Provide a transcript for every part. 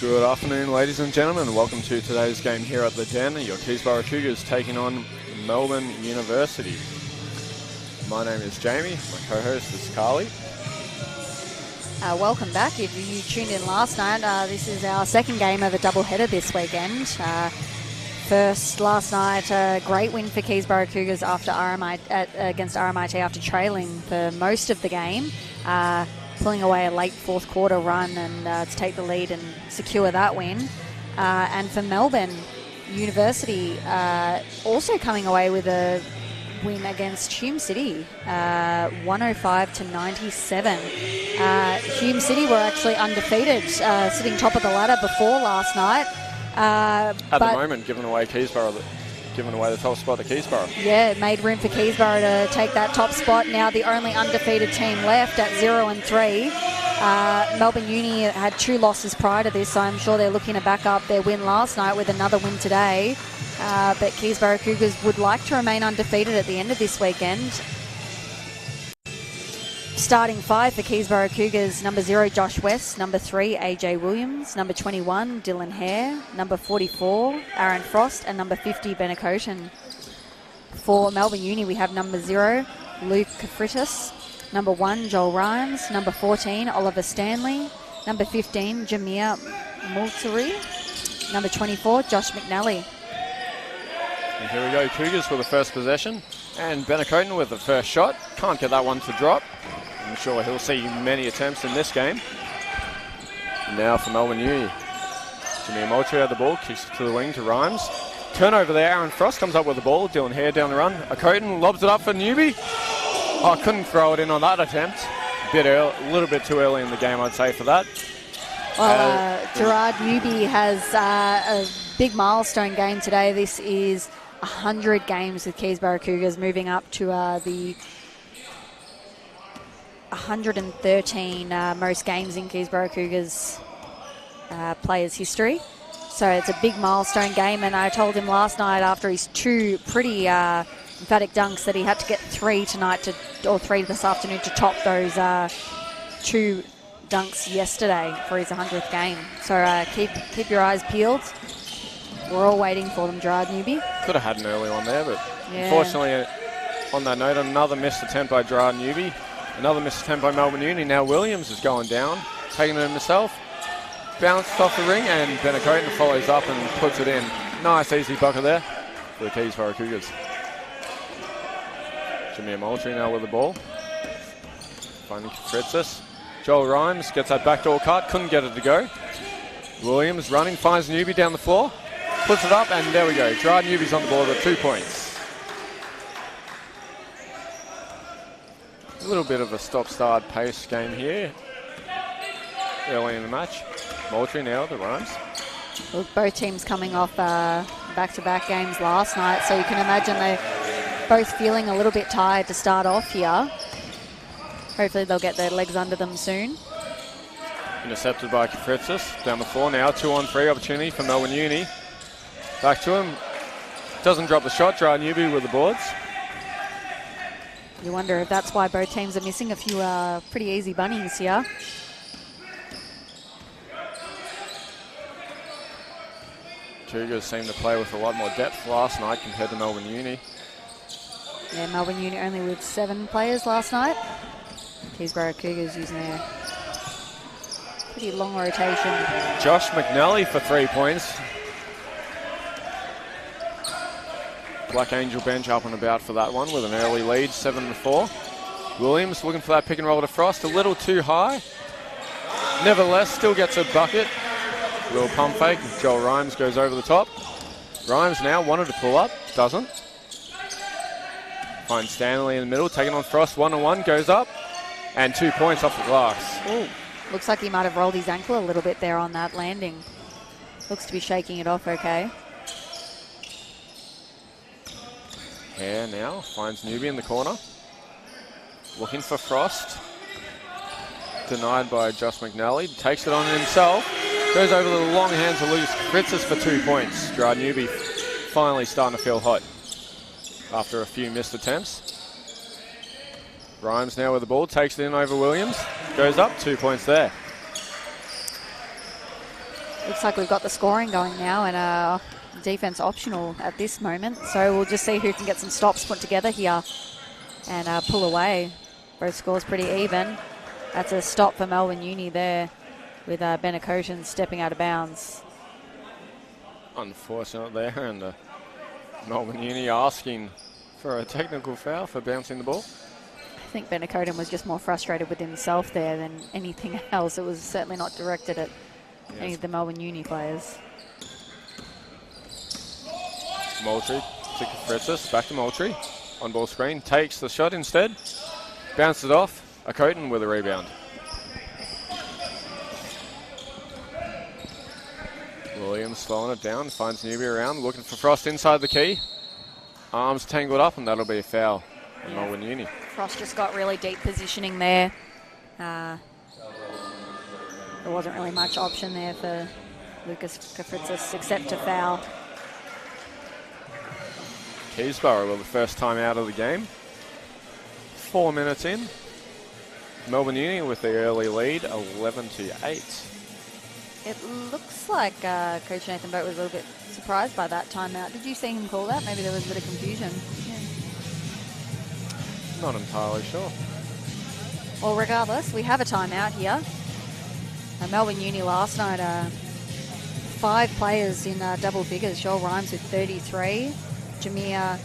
Good afternoon, ladies and gentlemen. Welcome to today's game here at the Den. Your Keysborough Cougars taking on Melbourne University. My name is Jamie. My co-host is Carly. Welcome back. If you tuned in last night, this is our second game of a doubleheader this weekend. First, last night, a great win for Keysborough Cougars after against RMIT after trailing for most of the game. Pulling away a late fourth quarter run and to take the lead and secure that win. And for Melbourne University, also coming away with a win against Hume City, 105-97. Hume City were actually undefeated, sitting top of the ladder before last night. At the moment, giving away the top spot to Keysborough. Yeah, it made room for Keysborough to take that top spot. Now the only undefeated team left at 0-3. Melbourne Uni had 2 losses prior to this, so I'm sure they're looking to back up their win last night with another win today. But Keysborough Cougars would like to remain undefeated at the end of this weekend. Starting 5 for Keysborough Cougars: number 0, Josh West; number 3, AJ Williams; number 21, Dylan Hare; number 44, Aaron Frost; and number 50, Benacotan. For Melbourne Uni, we have number 0, Luke Kafritis; number 1, Joel Rhymes; number 14, Oliver Stanley; number 15, Jameer Multari; number 24, Josh McNally. And here we go, Cougars with the first possession, and Benacotan with the first shot. Can't get that one to drop. I'm sure he'll see many attempts in this game. Now for Melbourne Uni. Jameer Moultrie had the ball, kicks it to the wing to Rhymes. Turnover there, Aaron Frost comes up with the ball. Dylan Hare down the run. Benacotan lobs it up for Newby. Oh, couldn't throw it in on that attempt. A little bit too early in the game, I'd say, for that. Well, Gerard Newby has a big milestone game today. This is 100 games with Keysborough Cougars, moving up to the 113 most games in Keysborough Cougars players' history. So it's a big milestone game, and I told him last night after his 2 pretty emphatic dunks that he had to get 3 tonight or 3 this afternoon to top those 2 dunks yesterday for his 100th game. So keep your eyes peeled. We're all waiting for them, Gerard Newby. Could have had an early one there, but yeah. Unfortunately, on that note, another missed attempt by Gerard Newby. Another missed attempt by Melbourne Uni. Now Williams is going down, taking it himself. Bounced off the ring, and Benacotan follows up and puts it in. Nice, easy bucket there for the Keysborough Cougars. Jameer Moultrie now with the ball. Finding Fritzis. Joel Rhymes gets that backdoor cut, couldn't get it to go. Williams running, finds Newby down the floor, puts it up, and there we go. Gerard Newby's on the board with 2 points. A little bit of a stop-start pace game here early in the match. Moultrie now to Rhymes. Look, both teams coming off back-to-back games last night, so you can imagine they're both feeling a little bit tired to start off here. Hopefully they'll get their legs under them soon. Intercepted by Kafritzis. Down the floor now, 2-on-3 opportunity for Melbourne Uni. Back to him. Doesn't drop the shot. Gerard Newby with the boards. You wonder if that's why both teams are missing a few pretty easy bunnies here. Cougars seem to play with a lot more depth last night compared to Melbourne Uni. Yeah, Melbourne Uni only with 7 players last night. Keysborough Cougars using a pretty long rotation. Josh McNally for 3 points. Black Angel bench up and about for that one with an early lead, 7-4. Williams looking for that pick and roll to Frost, a little too high. Nevertheless, still gets a bucket. Little pump fake. Joel Rhymes goes over the top. Rhymes now wanted to pull up, doesn't. Finds Stanley in the middle, taking on Frost, 1-on-1, goes up, and 2 points off the glass. Ooh, looks like he might have rolled his ankle a little bit there on that landing. Looks to be shaking it off okay. Hare now finds Newby in the corner. Looking for Frost. Denied by Josh McNally. Takes it on himself. Goes over the long hands of Luke Fritzis for 2 points. Gerard Newby finally starting to feel hot after a few missed attempts. Rhymes now with the ball. Takes it in over Williams. Goes up. 2 points there. Looks like we've got the scoring going now, and defense optional at this moment. So we'll just see who can get some stops put together here and pull away. Both scores pretty even. That's a stop for Melbourne Uni there, with Benacotan stepping out of bounds. Unfortunate there, and Melbourne Uni asking for a technical foul for bouncing the ball. I think Benacotan was just more frustrated with himself there than anything else. It was certainly not directed at any of the Melbourne Uni players. Moultrie to Fritzis, back to Moultrie. On ball screen, takes the shot instead. Bounces it off. Acoten with a rebound. Williams slowing it down, finds Newby around, looking for Frost inside the key. Arms tangled up, and that'll be a foul on Melbourne Uni. Frost just got really deep positioning there. There wasn't really much option there for Lucas Kafritzis except to foul. Keysborough with the first time out of the game. 4 minutes in. Melbourne Uni with the early lead, 11-8. It looks like Coach Nathan Boat was a little bit surprised by that timeout. Did you see him call that? Maybe there was a bit of confusion. Yeah. Not entirely sure. Well, regardless, we have a timeout here. Melbourne Uni last night, 5 players in double figures. Joel Rhymes with 33. Jameer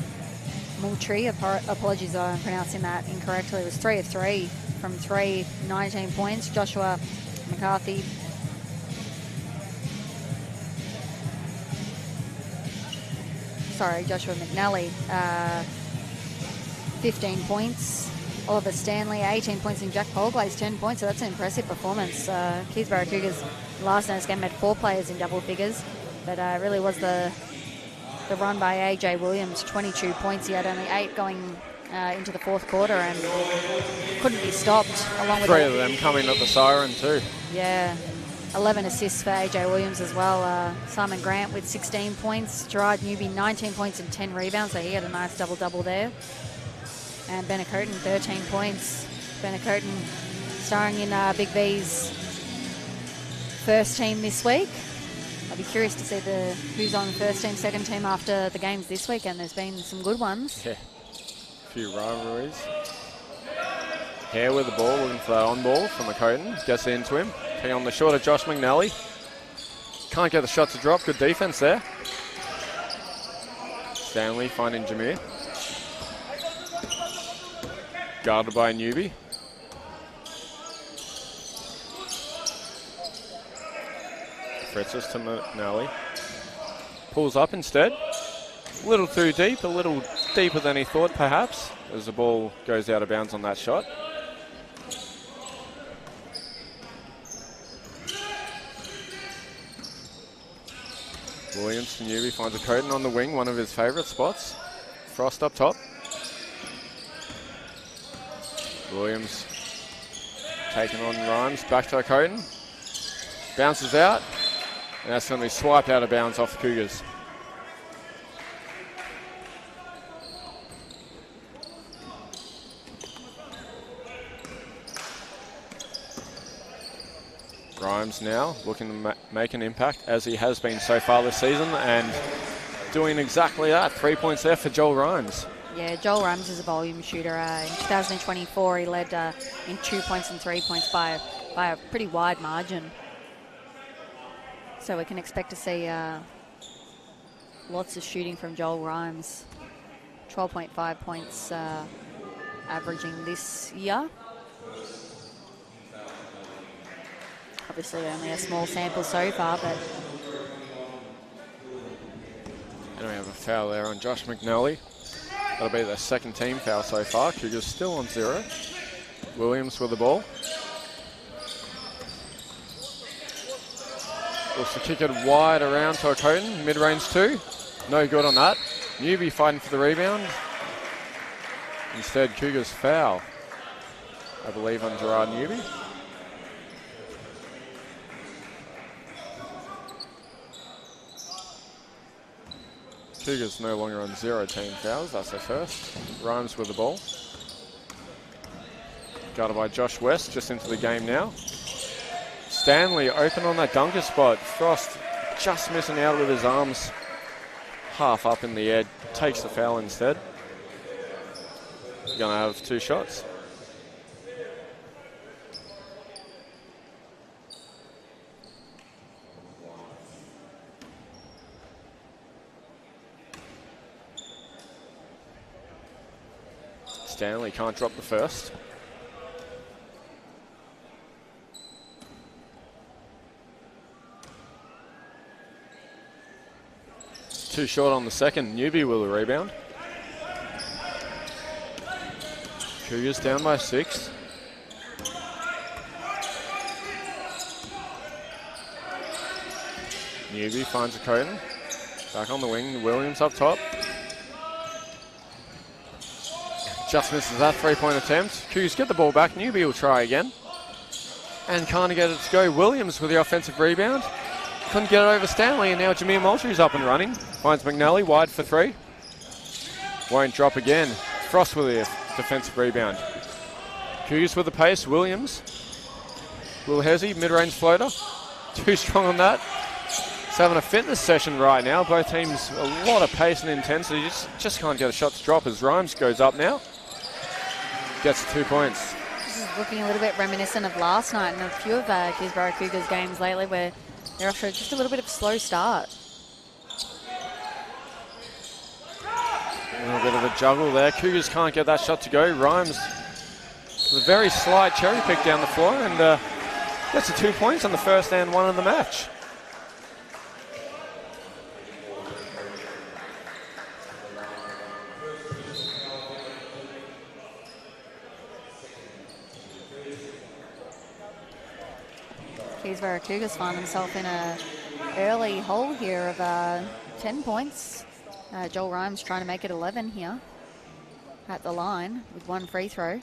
Moultrie, apologies if I'm pronouncing that incorrectly, it was 3 of 3 from 3, 19 points. Joshua McCarthy, Joshua McNally, 15 points. Oliver Stanley, 18 points, and Jack Polglaze, 10 points, so that's an impressive performance. Keysborough Cougars last night's game had 4 players in double figures, but really was the run by AJ Williams, 22 points. He had only 8 going into the fourth quarter and couldn't be stopped. Along with 3 of them coming at the siren too. Yeah, 11 assists for AJ Williams as well. Simon Grant with 16 points. Gerard Newby, 19 points and 10 rebounds, so he had a nice double-double there. And Benacotan, 13 points. Benacotan starring in Big V's first team this week. I'll be curious to see who's on the first team, second team after the games this weekend. There's been some good ones. Yeah, a few rivalries. Hare with the ball, looking for that on ball from Acoten. Gets it into him. He on the short of Josh McNally. Can't get the shot to drop. Good defense there. Stanley finding Jameer. Guarded by Newby. Fritzis to McNally. Pulls up instead. A little too deep, a little deeper than he thought perhaps, as the ball goes out of bounds on that shot. Williams to Newby finds Acoten on the wing, one of his favourite spots. Frost up top. Williams taking on Rhymes, back to Acoten. Bounces out, and that's going to be swiped out of bounds off the Cougars. Rhymes now looking to make an impact, as he has been so far this season, and doing exactly that. 3 points there for Joel Rhymes. Yeah, Joel Rhymes is a volume shooter. In 2024, he led in 2 points and 3 points by a pretty wide margin. So we can expect to see lots of shooting from Joel Rhymes. 12.5 points averaging this year. Obviously only a small sample so far, but... And we have a foul there on Josh McNally. That'll be their second team foul so far. Cougars still on 0. Williams with the ball. Looks to kick it wide around to Acoten. Mid-range 2. No good on that. Newby fighting for the rebound. Instead, Cougars foul, I believe, on Gerard Newby. Cougars no longer on 0 team fouls. That's their first. Rhymes with the ball. Guarded by Josh West, just into the game now. Stanley open on that dunker spot. Frost just missing out with his arms half up in the air. Takes the foul instead. Going to have 2 shots. Stanley can't drop the first. Too short on the second. Newby will rebound. Cougars down by 6. Newby finds a Coden. Back on the wing. Williams up top. Just misses that 3-point attempt. Cougars get the ball back. Newby will try again. And can't get it to go. Williams with the offensive rebound. Couldn't get it over Stanley, and now Jameer Moultrie's up and running. Finds McNally wide for 3. Won't drop again. Frost with the defensive rebound. Cougars with the pace. Williams. Will Hezzy, mid-range floater. Too strong on that. He's having a fitness session right now. Both teams a lot of pace and intensity. Just can't get a shot to drop as Rhymes goes up now. Gets 2 points. This is looking a little bit reminiscent of last night and a few of Keysborough Cougars games lately where they're off to just a little bit of a slow start. A little bit of a juggle there. Cougars can't get that shot to go. Rhymes with a very slight cherry pick down the floor and gets the 2 points on the first and 1 of the match. Keysborough Cougars find themselves in an early hole here of 10 points. Joel Rhymes trying to make it 11 here at the line with 1 free throw.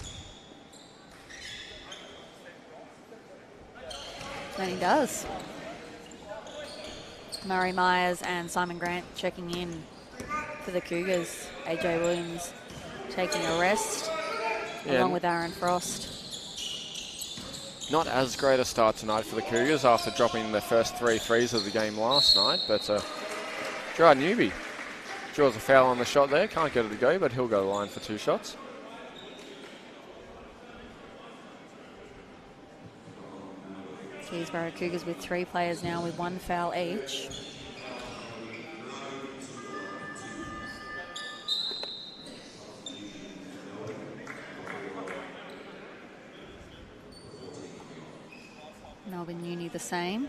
And he does. Murray Myers and Simon Grant checking in for the Cougars. AJ Williams taking a rest along with Aaron Frost. Not as great a start tonight for the Cougars after dropping their first 3 threes of the game last night, but Gerard Newby draws a foul on the shot there. Can't get it to go, but he'll go to the line for 2 shots. Keysborough Cougars with 3 players now with 1 foul each. Melbourne Uni the same.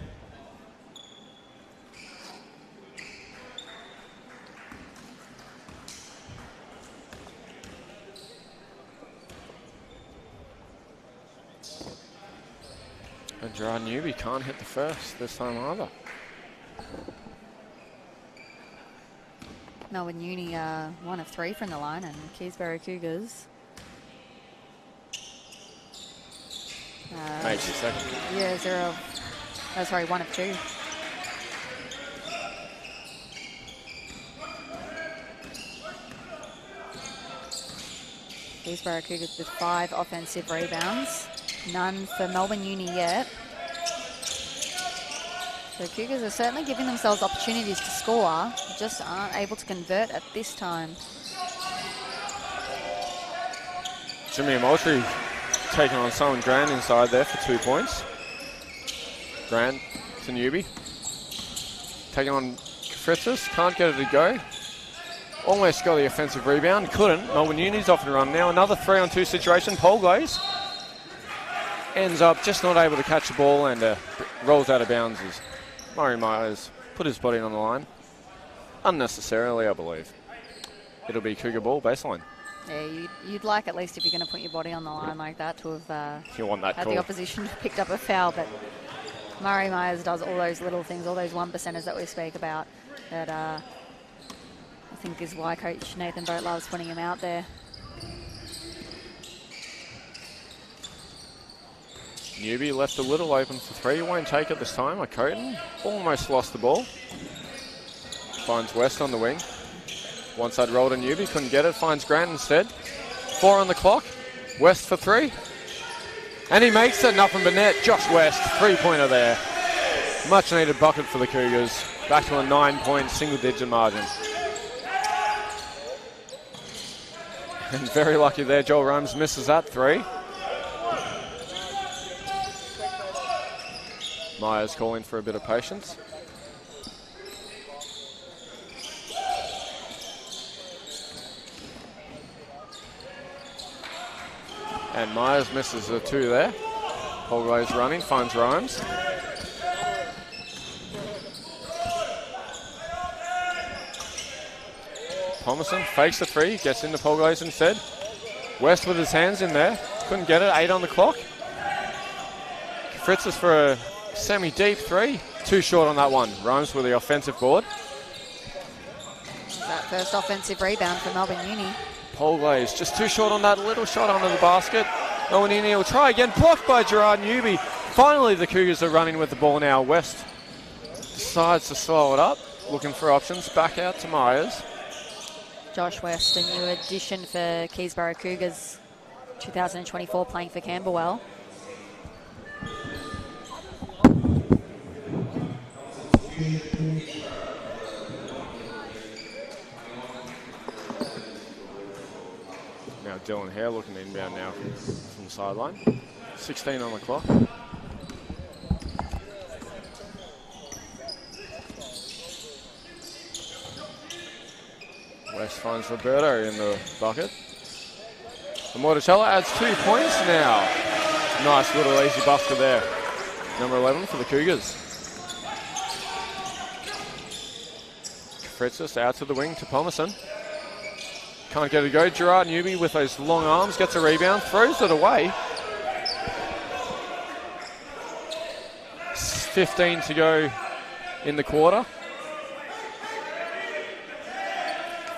And Gerard Newby can't hit the first this time either. Melbourne Uni 1 of 3 from the line, and Keysborough Cougars. Makes it second. Yeah, 1 of 2. Keysborough Cougars with 5 offensive rebounds. None for Melbourne Uni yet. So Cougars are certainly giving themselves opportunities to score, just aren't able to convert at this time. Jimmy Moultrie taking on Simon Grant inside there for 2 points. Grant to Newby. Taking on Fritzis, can't get it to go. Almost got the offensive rebound, couldn't. Melbourne Uni's off and run now. Another 3-on-2 situation. Polglaze ends up just not able to catch the ball and rolls out of bounds as Murray Myers put his body on the line. Unnecessarily, I believe. It'll be Cougar ball baseline. Yeah, you'd like, at least if you're going to put your body on the line like that, to have you want that had call. The opposition picked up a foul, but Murray Myers does all those little things, all those 1%ers that we speak about, that I think is why Coach Nathan Boat loves putting him out there. Newby left a little open for 3. Won't take it this time. Coton almost lost the ball. Finds West on the wing. Once that roll to Newby, couldn't get it. Finds Grant instead. 4 on the clock. West for 3. And he makes it, nothing but net. Josh West, 3-pointer there. Much needed bucket for the Cougars. Back to a 9-point single-digit margin. And very lucky there, Joel Rhymes misses that 3. Myers calling for a bit of patience. And Myers misses the 2 there. Polgo's running, finds Rhymes. Thomason fakes the 3, gets into Polgo's instead. West with his hands in there, couldn't get it, 8 on the clock. Fritzes for a semi-deep 3, too short on that one. Rhymes with the offensive board. That first offensive rebound for Melbourne Uni. Polgo's just too short on that little shot under the basket. Melbourne Uni will try again, blocked by Gerard Newby. Finally the Cougars are running with the ball now. West decides to slow it up, looking for options, back out to Myers. Josh West, a new addition for Keysborough Cougars, 2024, playing for Camberwell. Now Dylan Hare looking inbound now from the sideline. 16 on the clock. West finds Roberto in the bucket. And Morticello adds 2 points now. Nice little easy buster there. Number 11 for the Cougars. Fritzes out to the wing to Palmerson. Can't get it to go. Gerard Newby with those long arms gets a rebound, throws it away. 15 to go in the quarter.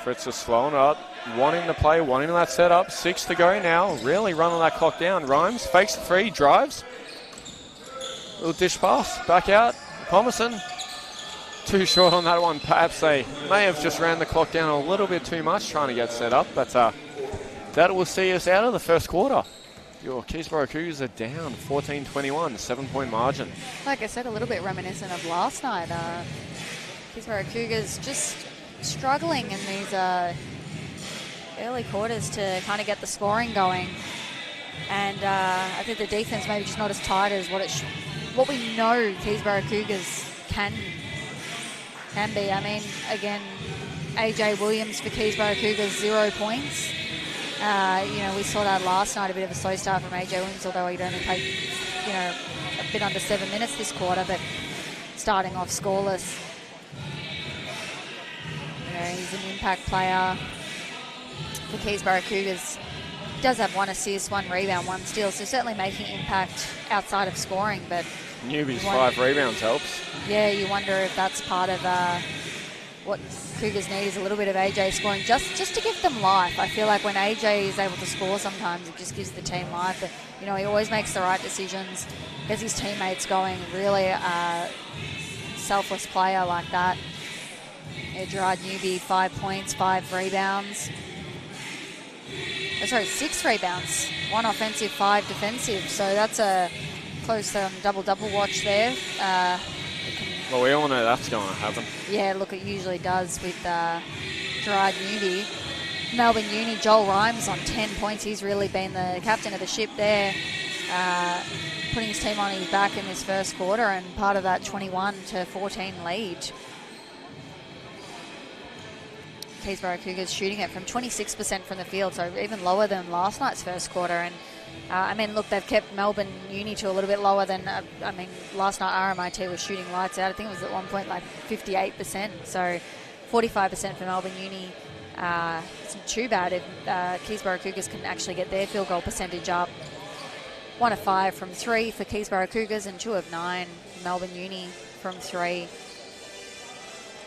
Fritz is slowing up, wanting to play, wanting that setup. 6 to go now, really running that clock down. Rhymes fakes the 3, drives. Little dish pass, back out. Palmerson, too short on that one. Perhaps they may have just ran the clock down a little bit too much trying to get set up, but that will see us out of the first quarter. Your Keysborough Cougars are down 14-21, 7-point margin. Like I said, a little bit reminiscent of last night. Keysborough Cougars just struggling in these early quarters to kind of get the scoring going, and I think the defense maybe just not as tight as what we know Keysborough Cougars can be. I mean, again, AJ Williams for Keysborough Cougars, 0 points. We saw that last night, a bit of a slow start from AJ Williams, although he'd only played a bit under 7 minutes this quarter, but starting off scoreless. He's an impact player for Keysborough Cougars. He does have 1 assist, 1 rebound, 1 steal, so certainly making impact outside of scoring. But Newby's 5 rebounds helps. Yeah, you wonder if that's part of what Cougars need is a little bit of AJ scoring, just to give them life. I feel like when AJ is able to score, sometimes it just gives the team life. But, he always makes the right decisions, gets his teammates going. Really a selfless player like that. Gerard Newby, 5 points, 5 rebounds. 6 rebounds. 1 offensive, 5 defensive. So that's a close double-double watch there. Well, we all know that's going to happen. Yeah, look, it usually does with Gerard Newby. Melbourne Uni, Joel Rhymes on 10 points. He's really been the captain of the ship there, putting his team on his back in this first quarter and part of that 21-14 lead. Keysborough Cougars shooting it from 26% from the field, so even lower than last night's first quarter. And look, they've kept Melbourne Uni to a little bit lower than, last night RMIT was shooting lights out. I think it was at one point like 58%, so 45% for Melbourne Uni. It's not too bad if Keysborough Cougars can actually get their field goal percentage up. 1 of 5 from 3 for Keysborough Cougars and 2 of 9 Melbourne Uni from 3.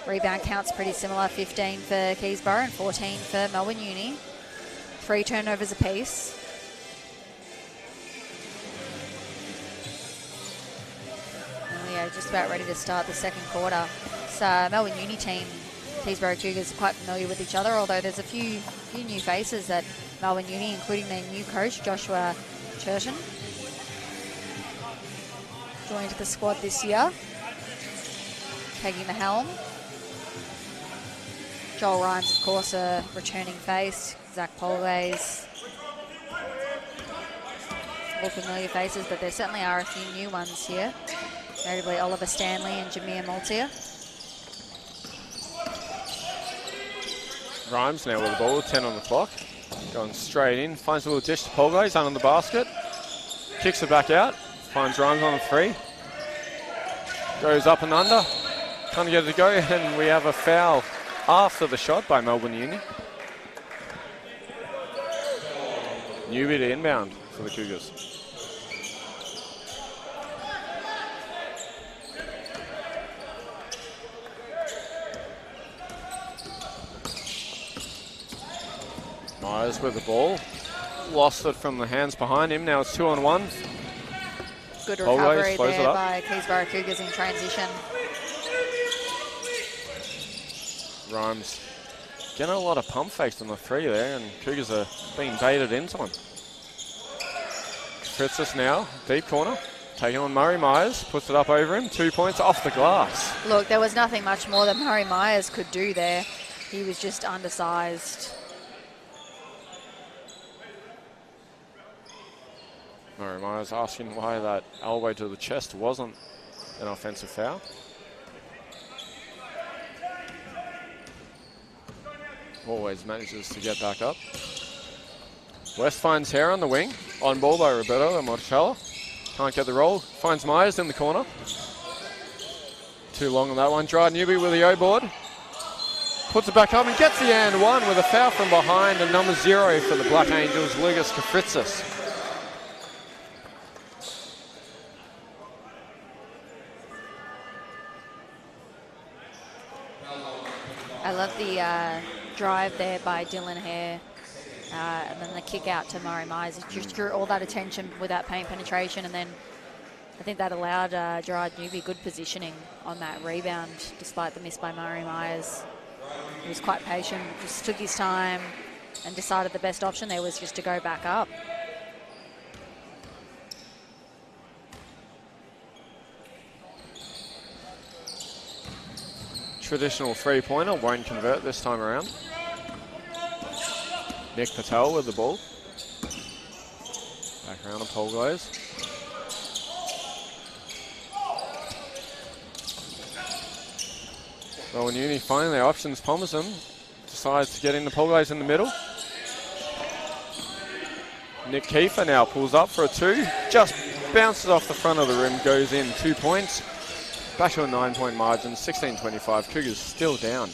Rebound counts pretty similar, 15 for Keysborough and 14 for Melbourne Uni. 3 turnovers apiece. And we are just about ready to start the second quarter. So Melbourne Uni team, Keysborough Cougars are quite familiar with each other, although there's a few new faces at Melbourne Uni, including their new coach, Joshua Churton. joined the squad this year, taking the helm. Joel Rhymes, of course, a returning face. Zach Polgaze. All familiar faces, but there certainly are a few new ones here. Notably Oliver Stanley and Jameer Maltier. Rhymes now with the ball, 10 on the clock. Going straight in, finds a little dish to Polgaze under the basket. Kicks it back out, finds Rhymes on the 3. Goes up and under, can't get it to go, and we have a foul after the shot by Melbourne Uni. Newby to inbound for the Cougars. Myers with the ball. Lost it from the hands behind him. Now it's 2-on-1. Good recovery there by Keysborough Cougars in transition. Rhymes getting a lot of pump fakes on the 3 there, and Cougars are being baited into him. Fritzis now, deep corner. Taking on Murray Myers, puts it up over him. 2 points off the glass. Look, there was nothing much more that Murray Myers could do there. He was just undersized. Murray Myers asking why that elbow to the chest wasn't an offensive foul. Always manages to get back up. West finds Hare on the wing. On ball by Roberto and Marcella. Can't get the roll. Finds Myers in the corner. Too long on that one. Dry Newby with the O-board. Puts it back up and gets the and one with a foul from behind. And number 0 for the Black Angels, Lucas Kafritzis. I love the drive there by Dylan Hare, and then the kick out to Murray Myers. It just drew all that attention with that paint penetration, and then I think that allowed Gerard Newby good positioning on that rebound, despite the miss by Murray Myers. He was quite patient, just took his time, and decided the best option there was just to go back up. Traditional 3-pointer, won't convert this time around. Nick Patel with the ball. Back around to Polgaze. Well, when Uni finding their options, Palmerston decides to get into Polgaze in the middle. Nick Kiefer now pulls up for a 2. Just bounces off the front of the rim, goes in. 2 points. Back to a 9-point margin, 16-25. Cougars still down.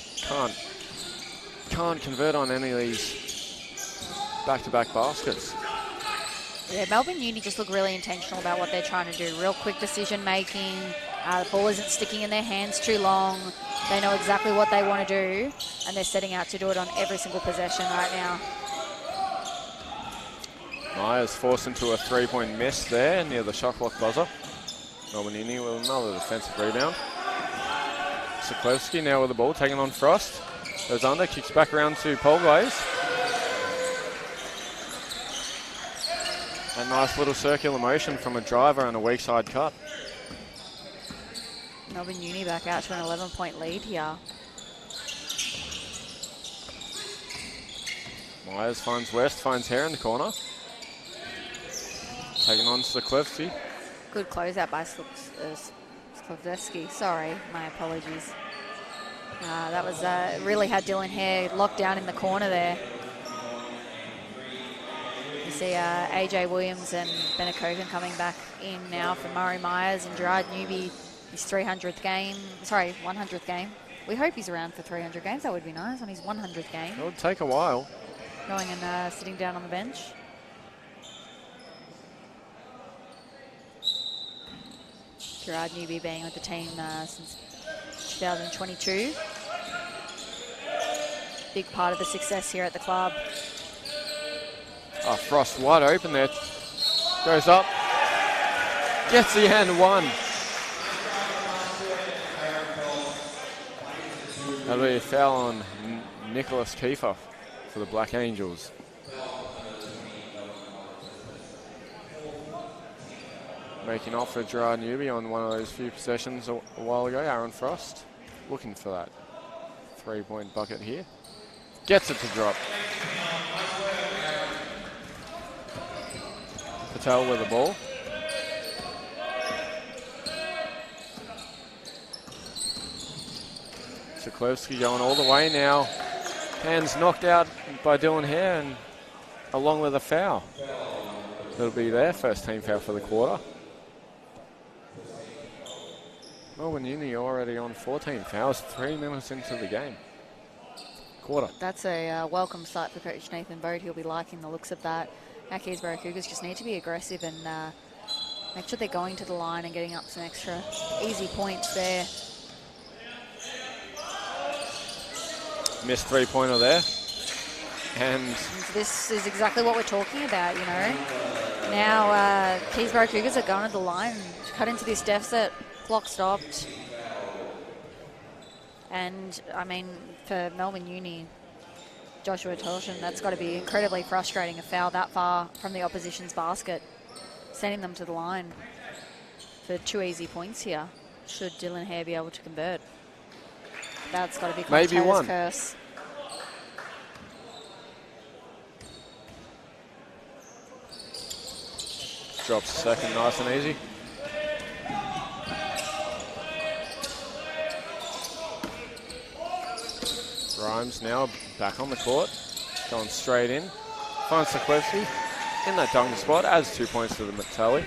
Can't convert on any of these back-to-back baskets. Yeah, Melbourne Uni just look really intentional about what they're trying to do. Real quick decision making. The ball isn't sticking in their hands too long. They know exactly what they want to do, and they're setting out to do it on every single possession right now. Myers forced into a 3-point miss there near the shot clock buzzer. Melbourne Uni with another defensive rebound. Siklevsky now with the ball, taking on Frost. Goes under, kicks back around to Polgaze. A nice little circular motion from a driver and a weak side cut. Melbourne Uni back out to an 11-point lead here. Myers finds West, finds Hare in the corner. Taking on Siklevsky. Good closeout by Siklevsky. Sorry, my apologies. That was really had Dylan Hare locked down in the corner there. You see AJ Williams and Benakogan coming back in now for Murray Myers and Gerard Newby, his 100th game. We hope he's around for 300 games. That would be nice on his 100th game. It would take a while. Going and sitting down on the bench. Gerard Newby being with the team since 2022. Big part of the success here at the club. Oh, Frost wide open there. Goes up. Gets the and one. That'll be a foul on Nicholas Kiefer for the Black Angels. making off for Gerard Newby on one of those few possessions a while ago. Aaron Frost looking for that 3-point bucket here. Gets it to drop. Patel with the ball. Sokolowski going all the way now. Hands knocked out by Dylan Hare, and along with a foul. That'll be their first team foul for the quarter. Melbourne Uni already on 14 fouls, 3 minutes into the game. Quarter. That's a welcome sight for Coach Nathan Boat. He'll be liking the looks of that. Our Keysborough Cougars just need to be aggressive and make sure they're going to the line and getting up some extra easy points there. Missed 3-pointer there. And this is exactly what we're talking about, you know. Now Keysborough Cougars are going to the line, cut into this deficit, clock stopped. And, I mean, for Melbourne Uni, Joshua Tolshan, that's got to be incredibly frustrating, a foul that far from the opposition's basket, sending them to the line for 2 easy points here. Should Dylan Hare be able to convert? That's got to be maybe one. Curse. Drops second, nice and easy. Grimes now back on the court, going straight in. Finds Sokolowski in that dunking spot, adds 2 points to the tally.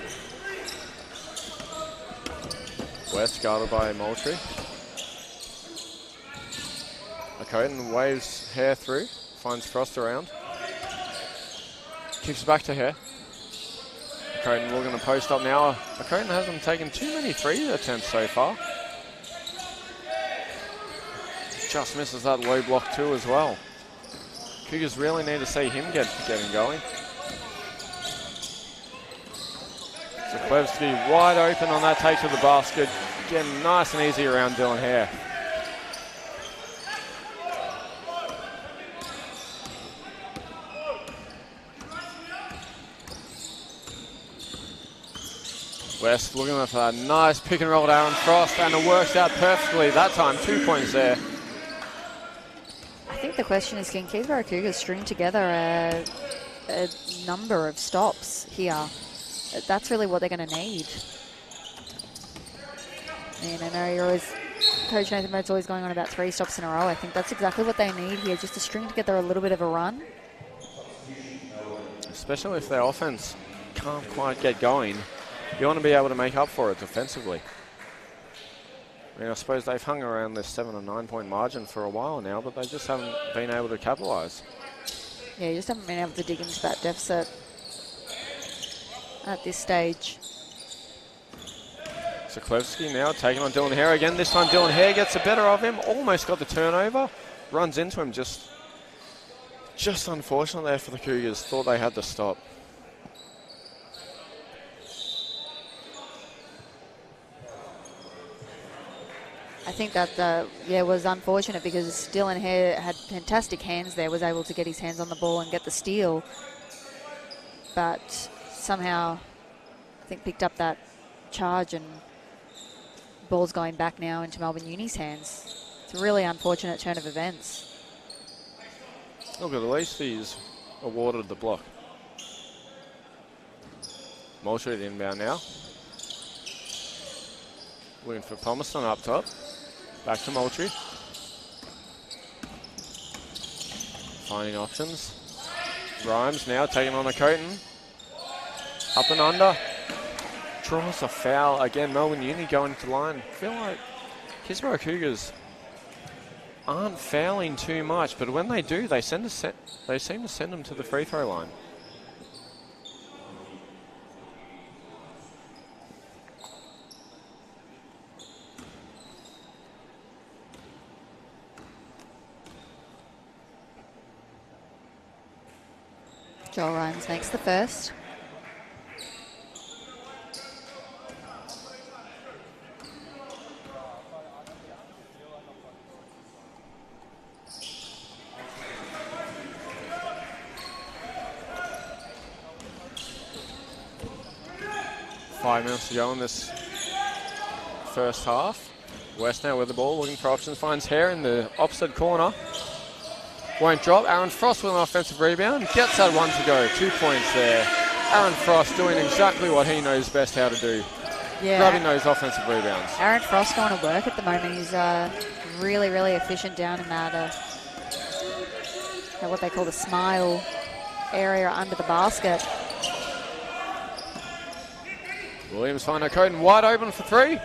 West guarded by Moultrie. Acoten waves Hare through, finds Frost around. Keeps it back to Hare. Acoten looking to post up now. Acoten hasn't taken too many 3 attempts so far. Just misses that low block too as well. Cougars really need to see him getting going. Sokolowski wide open on that take to the basket. Getting nice and easy around Dylan Hare. West looking for that nice pick and roll to Aaron Frost, and it works out perfectly that time. 2 points there. I think the question is, can Keysborough Cougars string together a number of stops here? That's really what they're going to need. And I know you're always, Coach Nathan Boat's always going on about 3 stops in a row. I think that's exactly what they need here, just to string together a little bit of a run. Especially if their offense can't quite get going. You want to be able to make up for it defensively. I mean, I suppose they've hung around this 7 or 9 point margin for a while now, but they just haven't been able to capitalise. Yeah, you just haven't been able to dig into that deficit at this stage. Sokolowski now taking on Dylan Hare again. This time Dylan Hare gets the better of him, almost got the turnover, runs into him, just unfortunate there for the Cougars. Thought they had to stop. I think that, was unfortunate because Dylan Hare had fantastic hands there, was able to get his hands on the ball and get the steal. But somehow, I think, picked up that charge, and ball's going back now into Melbourne Uni's hands. It's a really unfortunate turn of events. Look, at least he's awarded the block. Moultrie inbound now. Looking for Palmerston up top. Back to Moultrie. Finding options. Grimes now taking on Acoten. Up and under. Draws a foul. Again, Melbourne Uni going to line. I feel like Keysborough Cougars aren't fouling too much, but when they do, they seem to send them to the free throw line. Joel Rhymes makes the first. 5 minutes to go in this first half. West now with the ball, looking for options, finds Hare in the opposite corner. Won't drop. Aaron Frost with an offensive rebound. Gets that one to go. 2 points there. Aaron Frost doing exactly what he knows best how to do. Yeah. Grabbing those offensive rebounds. Aaron Frost going to work at the moment. He's really, really efficient down in that what they call the smile area under the basket. Williams finds Coden wide open for 3.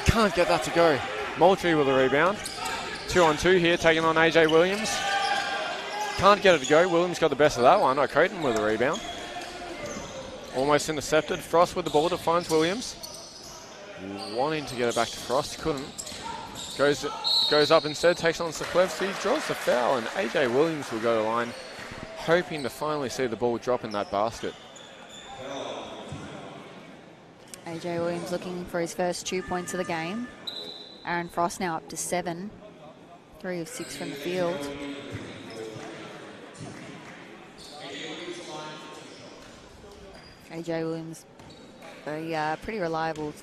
Can't get that to go. Moultrie with a rebound. 2-on-2 here, taking on AJ Williams. Can't get it to go. Williams got the best of that one. Coden with a rebound. Almost intercepted. Frost with the ball defines Williams. Wanting to get it back to Frost, couldn't. Goes up instead, takes on Saklevsky, draws the foul, and AJ Williams will go to the line, hoping to finally see the ball drop in that basket. AJ Williams looking for his first 2 points of the game. Aaron Frost now up to 7. 3 of 6 from the field. AJ Williams, a pretty reliable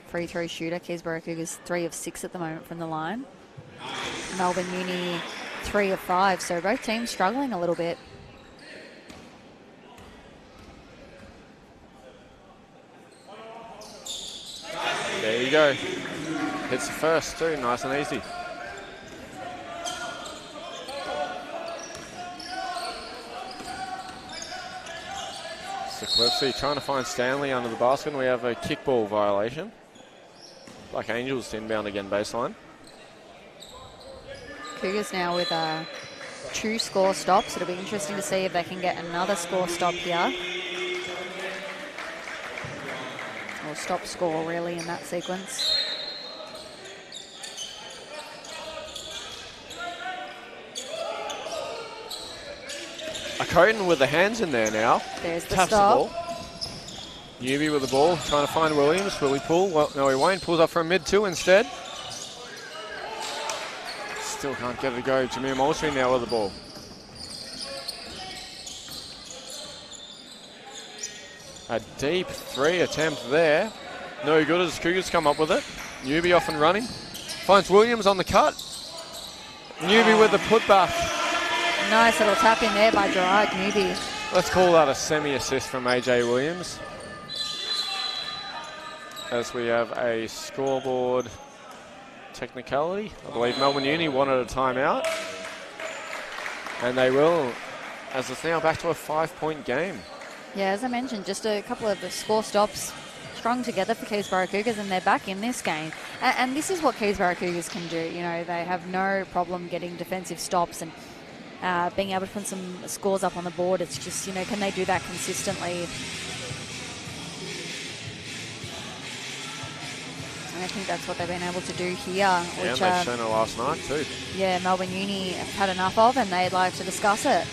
free throw shooter. Keysborough Cougars 3 of 6 at the moment from the line. Melbourne Uni 3 of 5, so both teams struggling a little bit. There you go. Hits the first too, nice and easy. Saklevsky trying to find Stanley under the basket, and we have a kickball violation. Black Angels inbound again baseline. Cougars now with 2 score stops. It'll be interesting to see if they can get another score stop here. Or stop score really in that sequence. Coden with the hands in there now. There's the Taps stop. the ball. Newby with the ball, trying to find Williams. Will he pull? Well, no, he won't. Pulls up for a mid-2 instead. Still can't get it to go. Jameer Moultrie now with the ball. A deep 3 attempt there. No good as Cougars come up with it. Newby off and running. Finds Williams on the cut. Newby with the putback. Nice little tap in there by Gerard Newby. Let's call that a semi-assist from AJ Williams. As we have a scoreboard technicality. I believe Melbourne Uni wanted a timeout. And they will, as it's now back to a 5-point game. Yeah, as I mentioned, just a couple of the score stops strung together for Keysborough Cougars, and they're back in this game. And this is what Keysborough Cougars can do. You know, they have no problem getting defensive stops and being able to put some scores up on the board. It's just, you know, can they do that consistently? And I think that's what they've been able to do here. Yeah, which, they've shown it last night too. Yeah, Melbourne Uni have had enough of, and they'd like to discuss it.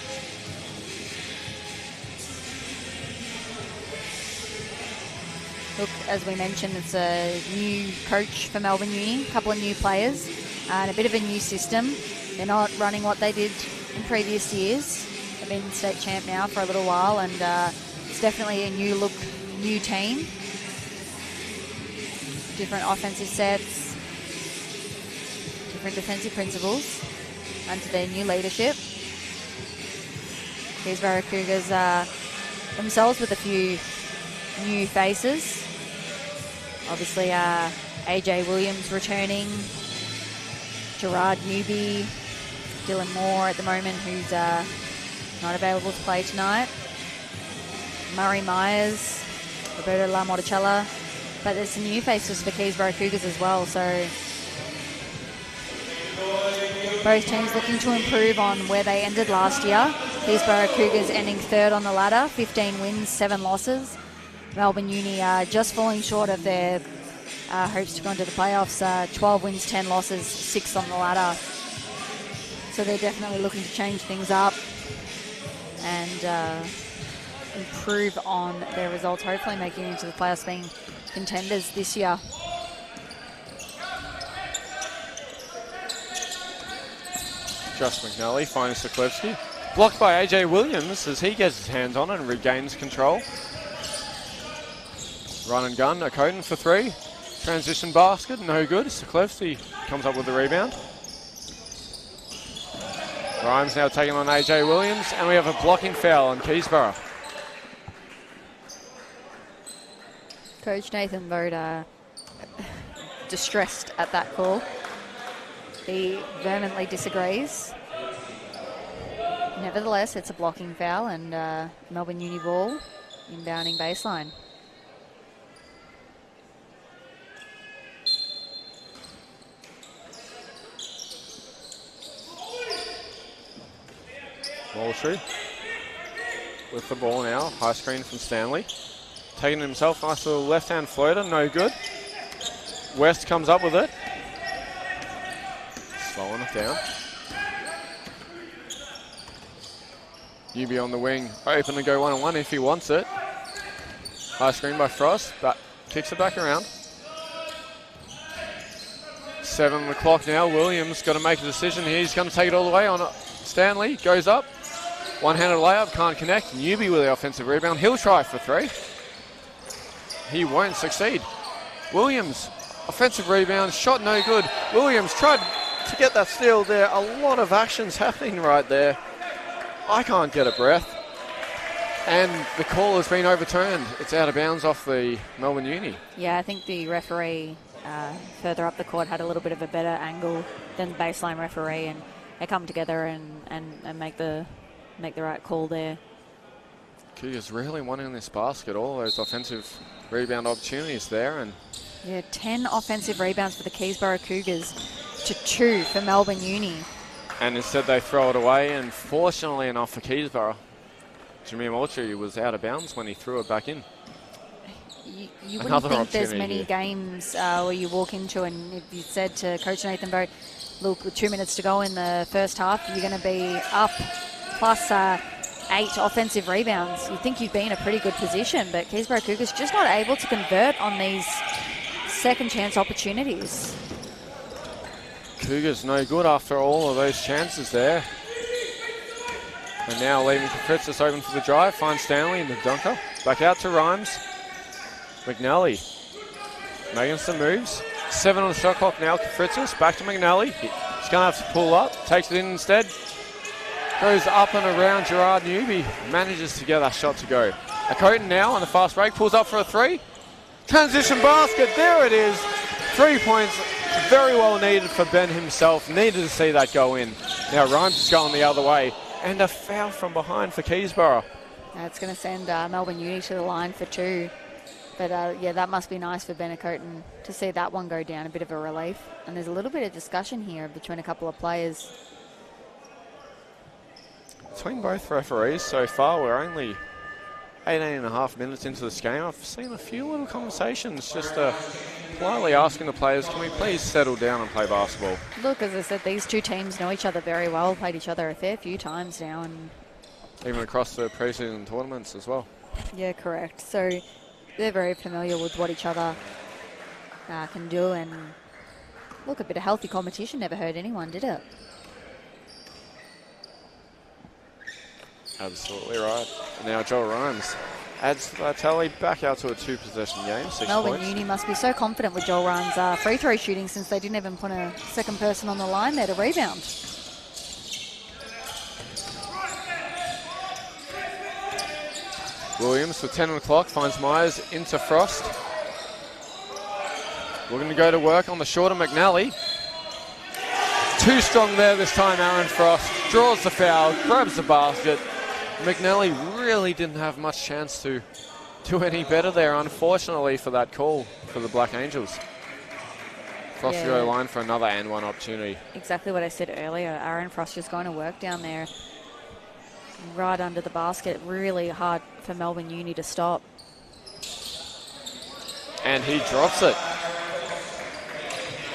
Look, as we mentioned, it's a new coach for Melbourne Uni, a couple of new players, and a bit of a new system. They're not running what they did in previous years. They've been state champ now for a little while, and it's definitely a new look, new team. Different offensive sets, different defensive principles under their new leadership. Keysborough Cougars themselves with a few new faces. Obviously, AJ Williams returning, Gerard Newby, Dylan Moore at the moment, who's not available to play tonight. Murray Myers, Roberto La Monticella. But there's some new faces for Keysborough Cougars as well, so both teams looking to improve on where they ended last year. Keysborough Cougars ending 3rd on the ladder, 15 wins, 7 losses. Melbourne Uni just falling short of their hopes to go into the playoffs. 12 wins, 10 losses, 6th on the ladder. So they're definitely looking to change things up and improve on their results, hopefully making it into the playoffs, being contenders this year. Josh McNally finding Saklevsky. Blocked by AJ Williams as he gets his hands on it and regains control. Run and gun, Okoden for three. Transition basket, no good. Sklevsky comes up with the rebound. Grimes now taking on AJ Williams, and we have a blocking foul on Keysborough. Coach Nathan Voda distressed at that call. He vehemently disagrees. Nevertheless, it's a blocking foul, and Melbourne Uni ball inbounding baseline. Moultrie with the ball now. High screen from Stanley. Taking himself, nice little left-hand floater, no good. West comes up with it. Slowing it down. Newby on the wing, open to go one-on-one if he wants it. High screen by Frost, but kicks it back around. 7 on the clock now. Williams got to make a decision here. He's going to take it all the way on Stanley. Goes up. One-handed layup, can't connect. Newby with the offensive rebound. He'll try for three. He won't succeed. Williams, offensive rebound, shot no good. Williams tried to get that steal there. A lot of actions happening right there. I can't get a breath. And the call has been overturned. It's out of bounds off the Melbourne Uni. Yeah, I think the referee further up the court had a little bit of a better angle than the baseline referee, and they come together and make the right call there. Cougars really wanting this basket. All those offensive rebound opportunities there, and yeah, 10 offensive rebounds for the Keysborough Cougars to 2 for Melbourne Uni. And instead they throw it away, and fortunately enough for Keysborough, Jameer Moultrie was out of bounds when he threw it back in. You wouldn't think there's many games where you walk into and if you said to Coach Nathan Bowe, look, with 2 minutes to go in the first half, you're going to be up plus 8 offensive rebounds. You'd think you'd be in a pretty good position, but Keysborough Cougars just not able to convert on these second chance opportunities. Cougars no good after all of those chances there. And now leaving for Fritzis open for the drive. Finds Stanley in the dunker. Back out to Rhymes. McNally making some moves. 7 on the shot clock now. Fritzis back to McNally. He's going to have to pull up. Takes it in instead. Goes up and around Gerard Newby. Manages to get that shot to go. Okoden now on the fast break. Pulls up for a three. Transition basket. There it is. 3 points. Very well needed for Ben himself. Needed to see that go in. Now Rhymes is going the other way. And a foul from behind for Keysborough. That's going to send Melbourne Uni to the line for 2. But yeah, that must be nice for Ben Okoden to see that one go down. A bit of a relief. And there's a little bit of discussion here between a couple of players. Between both referees so far, we're only 18.5 minutes into this game. I've seen a few little conversations just politely asking the players, can we please settle down and play basketball? Look, as I said, these two teams know each other very well, played each other a fair few times now. And even across the preseason tournaments as well. Yeah, correct. So they're very familiar with what each other can do. And look, a bit of healthy competition never hurt anyone, did it? Absolutely right. Now Joel Rhymes adds to that tally, back out to a 2-possession game, 6 Melbourne points. Uni must be so confident with Joel Rhymes' free throw shooting since they didn't even put a second person on the line there to rebound. Williams with 10 on the clock finds Myers into Frost. Looking to go to work on the shorter McNally. Too strong there this time, Aaron Frost. Draws the foul, grabs the basket. McNally really didn't have much chance to do any better there, unfortunately, for that call for the Black Angels. Frost to go to line for another and one opportunity. Exactly what I said earlier. Aaron Frost just going to work down there. Right under the basket. Really hard for Melbourne Uni to stop. And he drops it.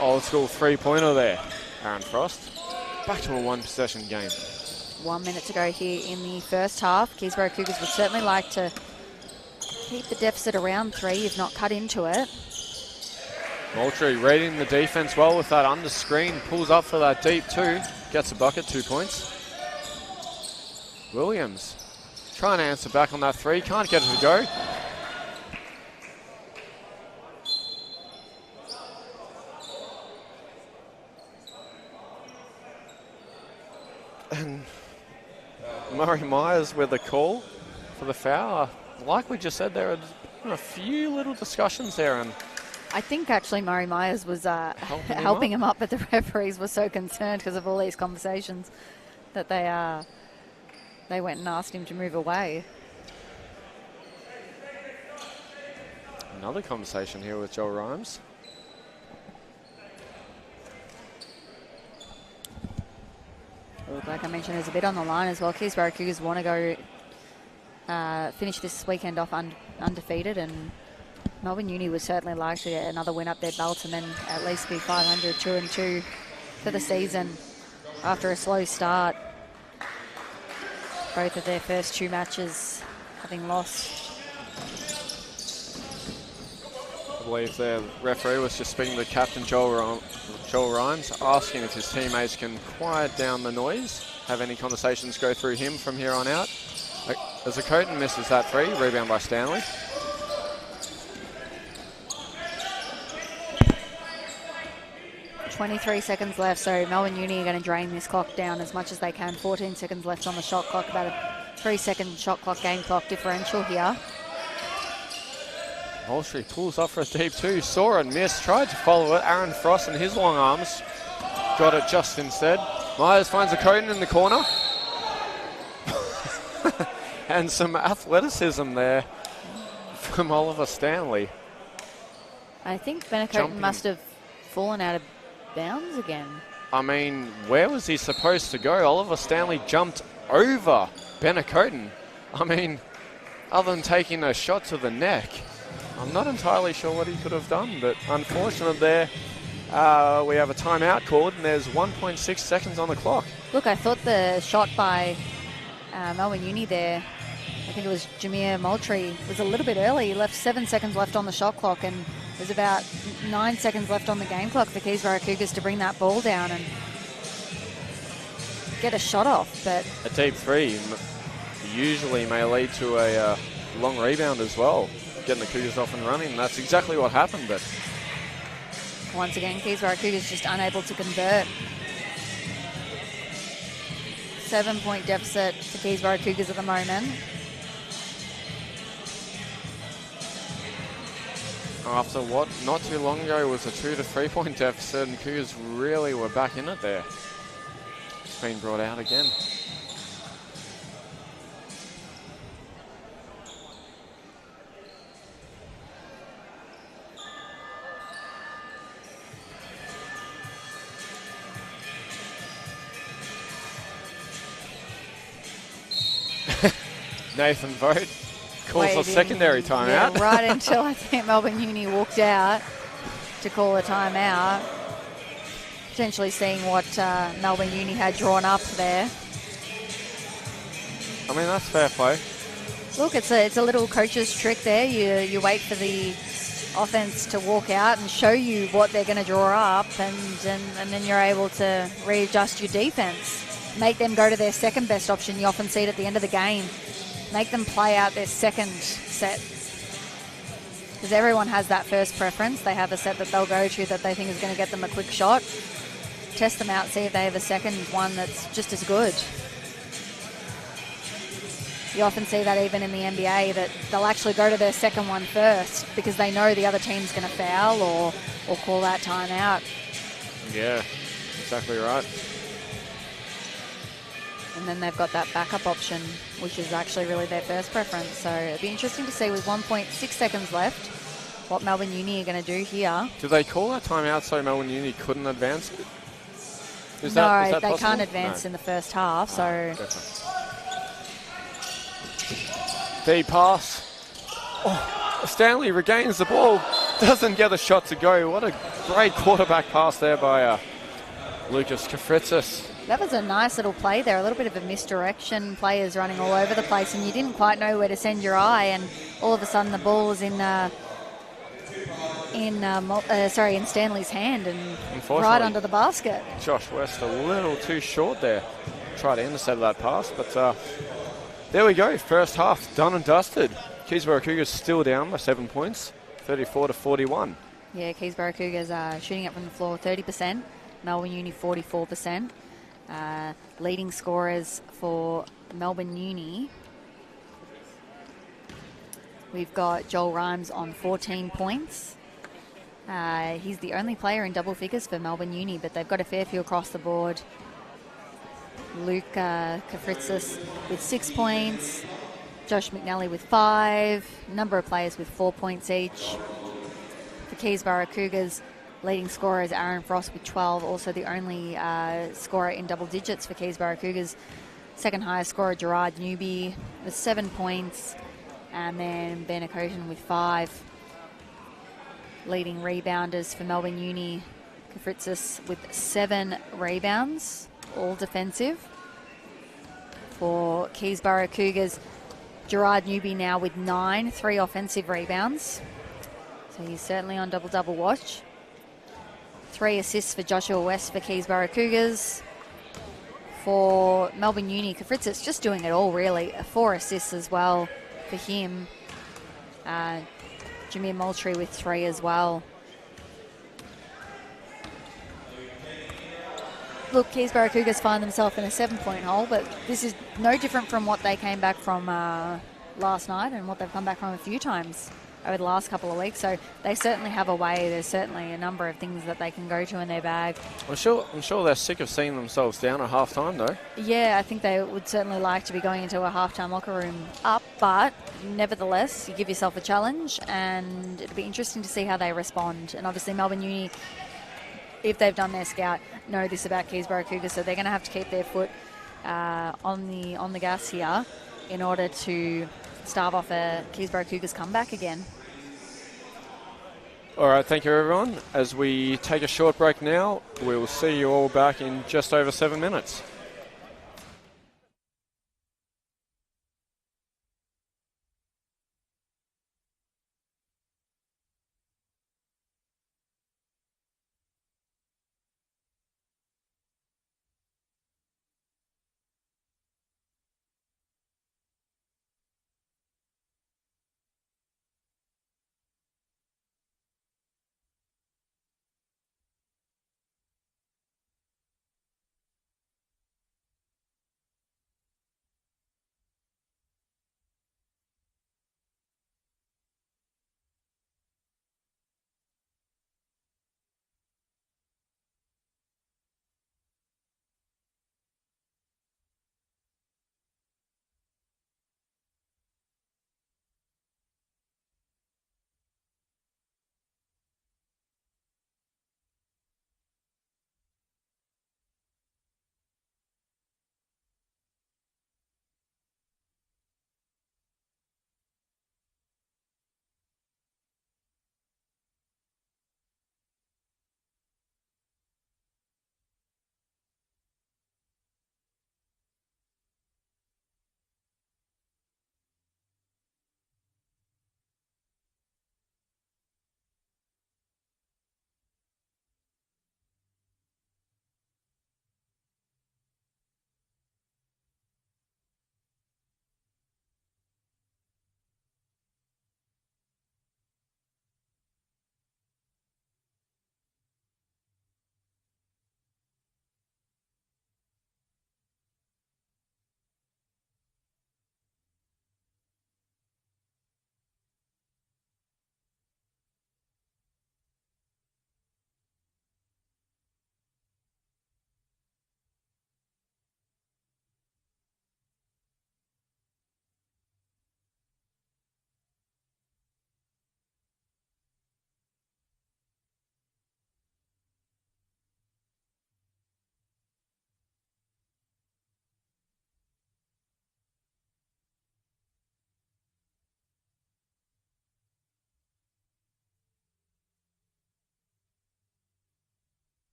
Old school three-pointer there, Aaron Frost. Back to a 1-possession game. 1 minute to go here in the first half. Keysborough Cougars would certainly like to keep the deficit around 3, if not cut into it. Moultrie reading the defense well with that under screen. Pulls up for that deep 2. Gets a bucket, 2 points. Williams trying to answer back on that 3. Can't get it to go. And Murray Myers with a call for the foul. Like we just said, there are a few little discussions there, and I think actually Murray Myers was helping him up, but the referees were so concerned because of all these conversations that they went and asked him to move away. Another conversation here with Joel Rhymes. Like I mentioned, there's a bit on the line as well. Keysborough Cougars want to go finish this weekend off undefeated, and Melbourne Uni would certainly like to get another win up their belt and then at least be 500, 2-2 for the season after a slow start. Both of their first 2 matches having lost. I believe the referee was just speaking to Captain Joel Rhymes, asking if his teammates can quiet down the noise, have any conversations go through him from here on out. As a Coton misses that 3, rebound by Stanley. .23 seconds left, so Melbourne Uni are going to drain this clock down as much as they can. 14 seconds left on the shot clock, about a 3-second shot clock, game clock differential here. Moultrie pulls off for a deep 2, saw and missed, tried to follow it. Aaron Frost and his long arms got it just instead. Myers finds a Coton in the corner. And some athleticism there from Oliver Stanley. I think Benacoten must have fallen out of bounds again. I mean, where was he supposed to go? Oliver Stanley jumped over Benacoten. I mean, other than taking a shot to the neck, I'm not entirely sure what he could have done, but unfortunately there, we have a timeout called and there's 1.6 seconds on the clock. Look, I thought the shot by Melbourne Uni there, I think it was Jameer Moultrie, was a little bit early. He left 7 seconds left on the shot clock, and there's about 9 seconds left on the game clock for Keysborough Cougars to bring that ball down and get a shot off. But a deep 3 usually may lead to a long rebound as well, getting the Cougars off and running. That's exactly what happened. But once again, Keysborough Cougars just unable to convert. 7-point deficit for Keysborough Cougars at the moment. After what not too long ago was a 2 to 3 point deficit, and Cougars really were back in it there. It's been brought out again. Nathan Vogt calls a secondary timeout. Yeah, right until I think Melbourne Uni walked out to call a timeout. Potentially seeing what Melbourne Uni had drawn up there. I mean, that's fair play. Look, it's a little coach's trick there. You wait for the offense to walk out and show you what they're going to draw up, and then you're able to readjust your defense. Make them go to their second best option. You often see it at the end of the game. Make them play out their second set. Because everyone has that first preference. They have a set that they'll go to that they think is going to get them a quick shot. Test them out, see if they have a second one that's just as good. You often see that even in the NBA, that they'll actually go to their second one first because they know the other team's going to foul or call that timeout. Yeah, exactly right. And then they've got that backup option, which is actually really their first preference. So it'd be interesting to see with 1.6 seconds left what Melbourne Uni are going to do here. Do they call that timeout so Melbourne Uni couldn't advance? Is no, that they possible? Can't advance in the first half. So deep pass. Oh, Stanley regains the ball. Doesn't get a shot to go. What a great quarterback pass there by Lucas Kafritzis. That was a nice little play there, a little bit of a misdirection, players running all over the place, and you didn't quite know where to send your eye, and all of a sudden the ball was in Stanley's hand and right under the basket. Josh West a little too short there. Tried to intercept that pass, but there we go. First half done and dusted. Keysborough Cougars still down by 7 points, 34 to 41. Yeah, Keysborough Cougars are shooting it from the floor 30%, Melbourne Uni 44%. Leading scorers for Melbourne Uni, we've got Joel Rhymes on 14 points. He's the only player in double figures for Melbourne Uni, but they've got a fair few across the board. Luke Kafritzis with 6 points. Josh McNally with 5. Number of players with 4 points each. For Keysborough Cougars, leading scorer is Aaron Frost with 12. Also the only scorer in double digits for Keysborough Cougars. Second highest scorer, Gerard Newby with 7 points. And then Ben Acoton with 5. Leading rebounders for Melbourne Uni, Kafritzis with 7 rebounds, all defensive. For Keysborough Cougars, Gerard Newby now with 9, 3 offensive rebounds. So he's certainly on double-double watch. 3 assists for Joshua West for Keysborough Cougars. For Melbourne Uni, Kafritzis just doing it all really. 4 assists as well for him. Jameer Moultrie with 3 as well. Look, Keysborough Cougars find themselves in a 7-point hole, but this is no different from what they came back from last night and what they've come back from a few times over the last couple of weeks. So they certainly have a way. There's certainly a number of things that they can go to in their bag. I'm sure they're sick of seeing themselves down at half-time, though. Yeah, I think they would certainly like to be going into a half-time locker room up, but nevertheless, you give yourself a challenge, and it'll be interesting to see how they respond. And obviously Melbourne Uni, if they've done their scout, know this about Keysborough Cougars, so they're going to have to keep their foot on the gas here in order to starve off a Keysborough Cougars comeback again. All right, thank you, everyone. As we take a short break now, we'll see you all back in just over 7 minutes.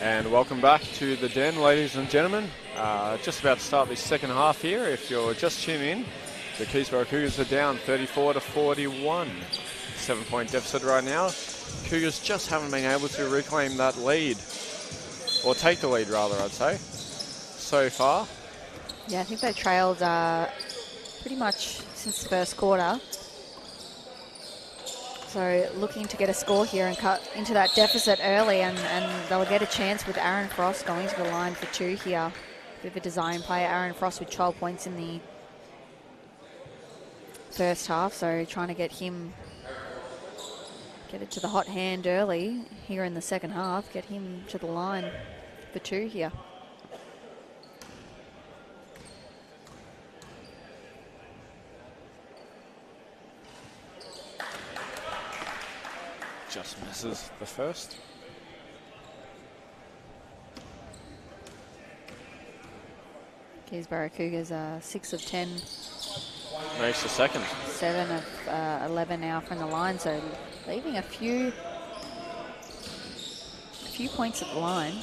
And welcome back to the Den, ladies and gentlemen. Just about to start the second half here. If you're just tuning in, the Keysborough Cougars are down 34-41. 7-point deficit right now. Cougars just haven't been able to reclaim that lead. Or take the lead, rather, I'd say, so far. Yeah, I think they trailed pretty much since the first quarter. So looking to get a score here and cut into that deficit early, and they'll get a chance with Aaron Frost going to the line for 2 here. Bit of a design player, Aaron Frost, with 12 points in the first half, so trying to get it to the hot hand early here in the second half, get him to the line for 2 here. Just misses the first. Keysborough Cougars are 6 of 10. Makes the second. 7 of 11 now from the line, so leaving a few points at the line.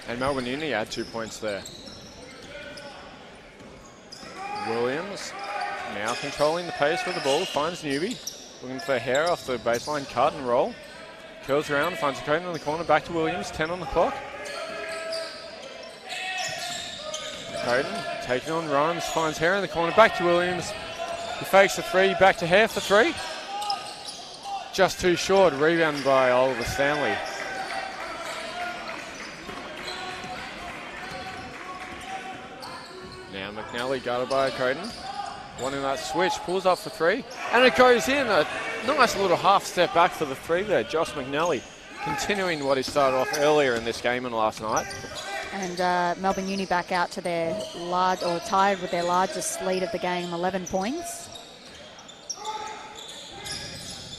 And Melbourne Uni had 2 points there. Williams now controlling the pace with the ball, finds Newby, looking for hair off the baseline, cut and roll. Curls around, finds a Coden in the corner, back to Williams, 10 on the clock. Coden taking on Rhymes, finds Hare in the corner, back to Williams. He fakes the 3, back to Hare for 3. Just too short, rebound by Oliver Stanley. Now McNally guarded by Coden. Wanting that switch, pulls up for 3, and it goes in. A nice little half step back for the 3 there. Josh McNally continuing what he started off earlier in this game and last night. And Melbourne Uni back out to their tied with their largest lead of the game, 11 points.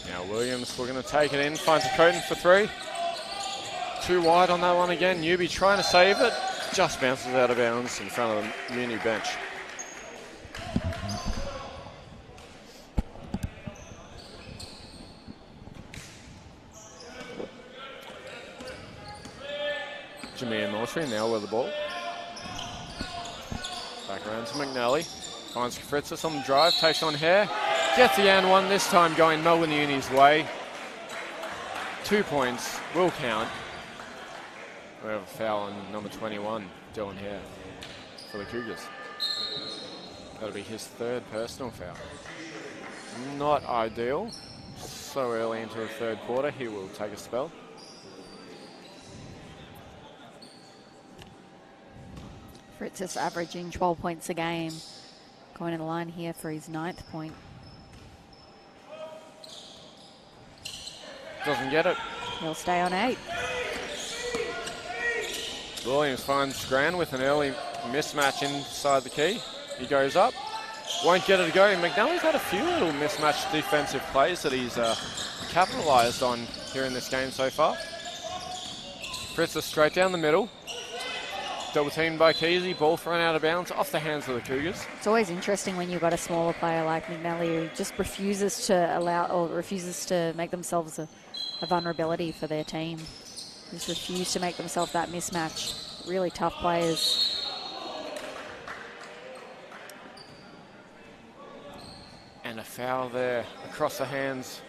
Now Williams looking to take it in, finds a Coden for 3. Too wide on that one again. Newby trying to save it, just bounces out of bounds in front of the Muni bench. Jameer Moultrie now with the ball. Back around to McNally. Finds Fritzis on the drive, takes on Hare. Gets the and one, this time going Melbourne Uni's way. 2 points, will count. We have a foul on number 21, Dylan Hare, for the Cougars. That'll be his 3rd personal foul. Not ideal. So early into the 3rd quarter, he will take a spell. Fritzis averaging 12 points a game. Going to the line here for his 9th point. Doesn't get it. He'll stay on 8. Williams finds Gran with an early mismatch inside the key. He goes up. Won't get it to go. McNally's had a few little mismatched defensive plays that he's capitalised on here in this game so far. Fritzis straight down the middle. Double teamed by Keysy, ball thrown out of bounds off the hands of the Cougars. It's always interesting when you've got a smaller player like McNally who just refuses to make themselves a vulnerability for their team. Just refuse to make themselves that mismatch. Really tough players. And a foul there across the hands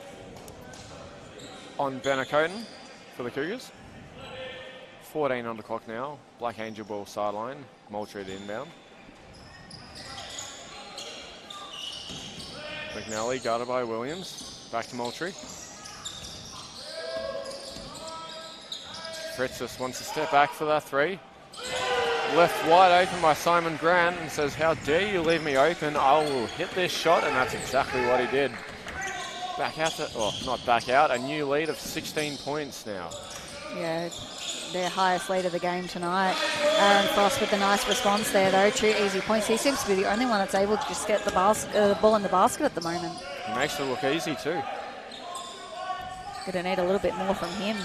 on Benacoten for the Cougars. 14 on the clock now. Black Angel ball sideline. Moultrie at inbound. McNally guarded by Williams. Back to Moultrie. Fritzis wants to step back for that 3. Left wide open by Simon Grant and says, how dare you leave me open? I will hit this shot, and that's exactly what he did. Back out to, well, not back out, a new lead of 16 points now. Yeah, their highest lead of the game tonight. Aaron Frost with a nice response there, though. 2 easy points. He seems to be the only one that's able to just get the ball in the basket at the moment. He makes it look easy too. Going to need a little bit more from him.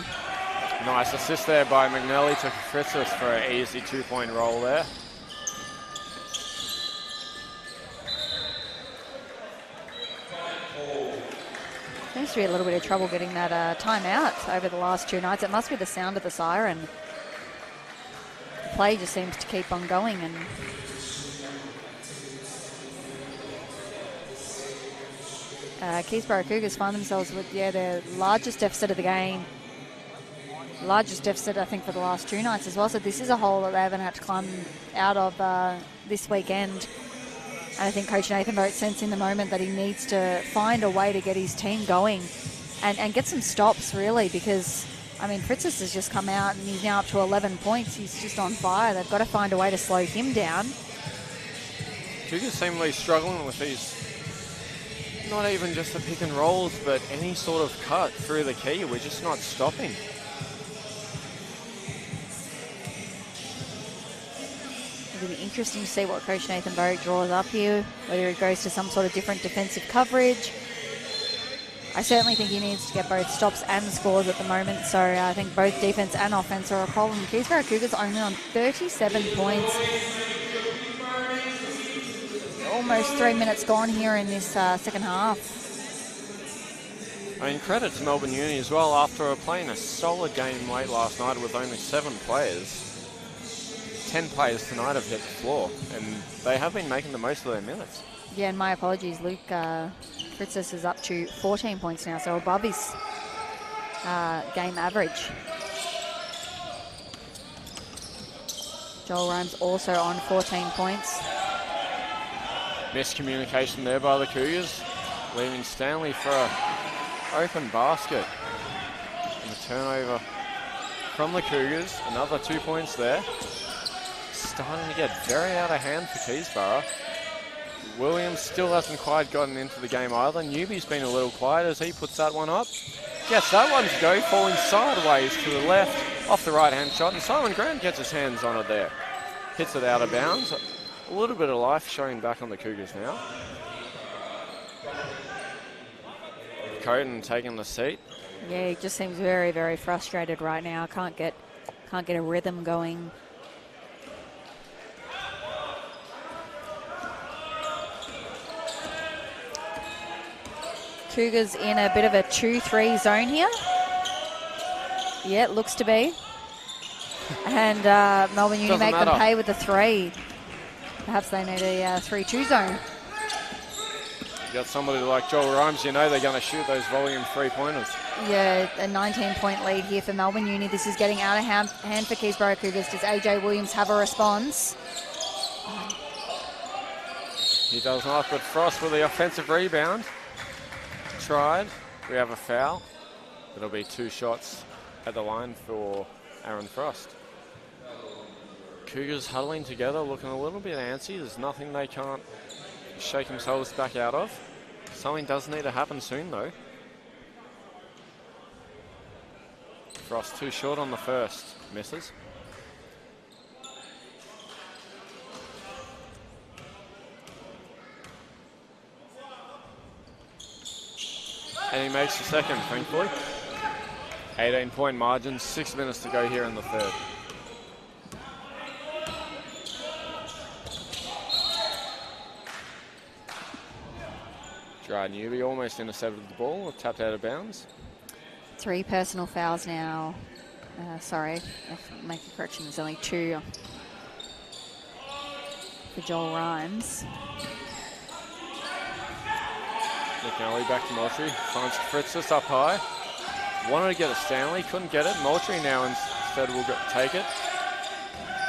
Nice assist there by McNally to Fritzis for an easy 2-point roll there. Seems to be a little bit of trouble getting that timeout over the last 2 nights. It must be the sound of the siren. The play just seems to keep on going, and Keysborough Cougars find themselves with their largest deficit of the game. Largest deficit, I think, for the last 2 nights as well. So this is a hole that they haven't had to climb out of this weekend. And I think Coach Nathan Boat sensing the moment that he needs to find a way to get his team going and get some stops, really, because, I mean, Fritzis has just come out and he's now up to 11 points. He's just on fire. They've got to find a way to slow him down. Cougars seemingly struggling with these, not even just the pick and rolls, but any sort of cut through the key. We're just not stopping. It'll be interesting to see what Coach Nathan Boat draws up here, whether it goes to some sort of different defensive coverage. I certainly think he needs to get both stops and scores at the moment, so I think both defense and offense are a problem. Keysborough Cougars only on 37 points. Almost 3 minutes gone here in this second half. I mean, credit to Melbourne Uni as well, after playing a solid game late last night with only 7 players. 10 players tonight have hit the floor, and they have been making the most of their minutes. Yeah, and my apologies, Luke. Fritzis is up to 14 points now, so above his game average. Joel Rhymes also on 14 points. Miscommunication there by the Cougars, leaving Stanley for an open basket. And a turnover from the Cougars, another 2 points there. Starting to get very out of hand for Keysborough. Williams still hasn't quite gotten into the game either. Newby's been a little quiet as he puts that one up. Gets that one to go, falling sideways to the left, off the right-hand shot, and Simon Grant gets his hands on it there. Hits it out of bounds. A little bit of life showing back on the Cougars now. Coden taking the seat. Yeah, he just seems very, very frustrated right now. Can't get a rhythm going. Cougars in a bit of a 2-3 zone here. Yeah, it looks to be. And Melbourne Uni make them pay with a 3. Perhaps they need a 3-2 zone. You got somebody like Joel Rhymes, you know they're going to shoot those volume 3-pointers. Yeah, a 19-point lead here for Melbourne Uni. This is getting out of hand for Keysborough Cougars. Does AJ Williams have a response? He does not, but Frost with the offensive rebound. Tried. We have a foul. It'll be 2 shots at the line for Aaron Frost. Cougars huddling together, looking a little bit antsy. There's nothing they can't shake themselves back out of. Something does need to happen soon, though. Frost too short on the first. Misses. And he makes the second, thankfully. 18-point margin, 6 minutes to go here in the third. Gerard Newby almost intercepted the ball, tapped out of bounds. 3 personal fouls now. Sorry, I have to make a correction. There's only 2 for Joel Rhymes. McNally back to Moultrie, finds Fritzis up high. Wanted to get a Stanley, couldn't get it. Moultrie now instead will take it.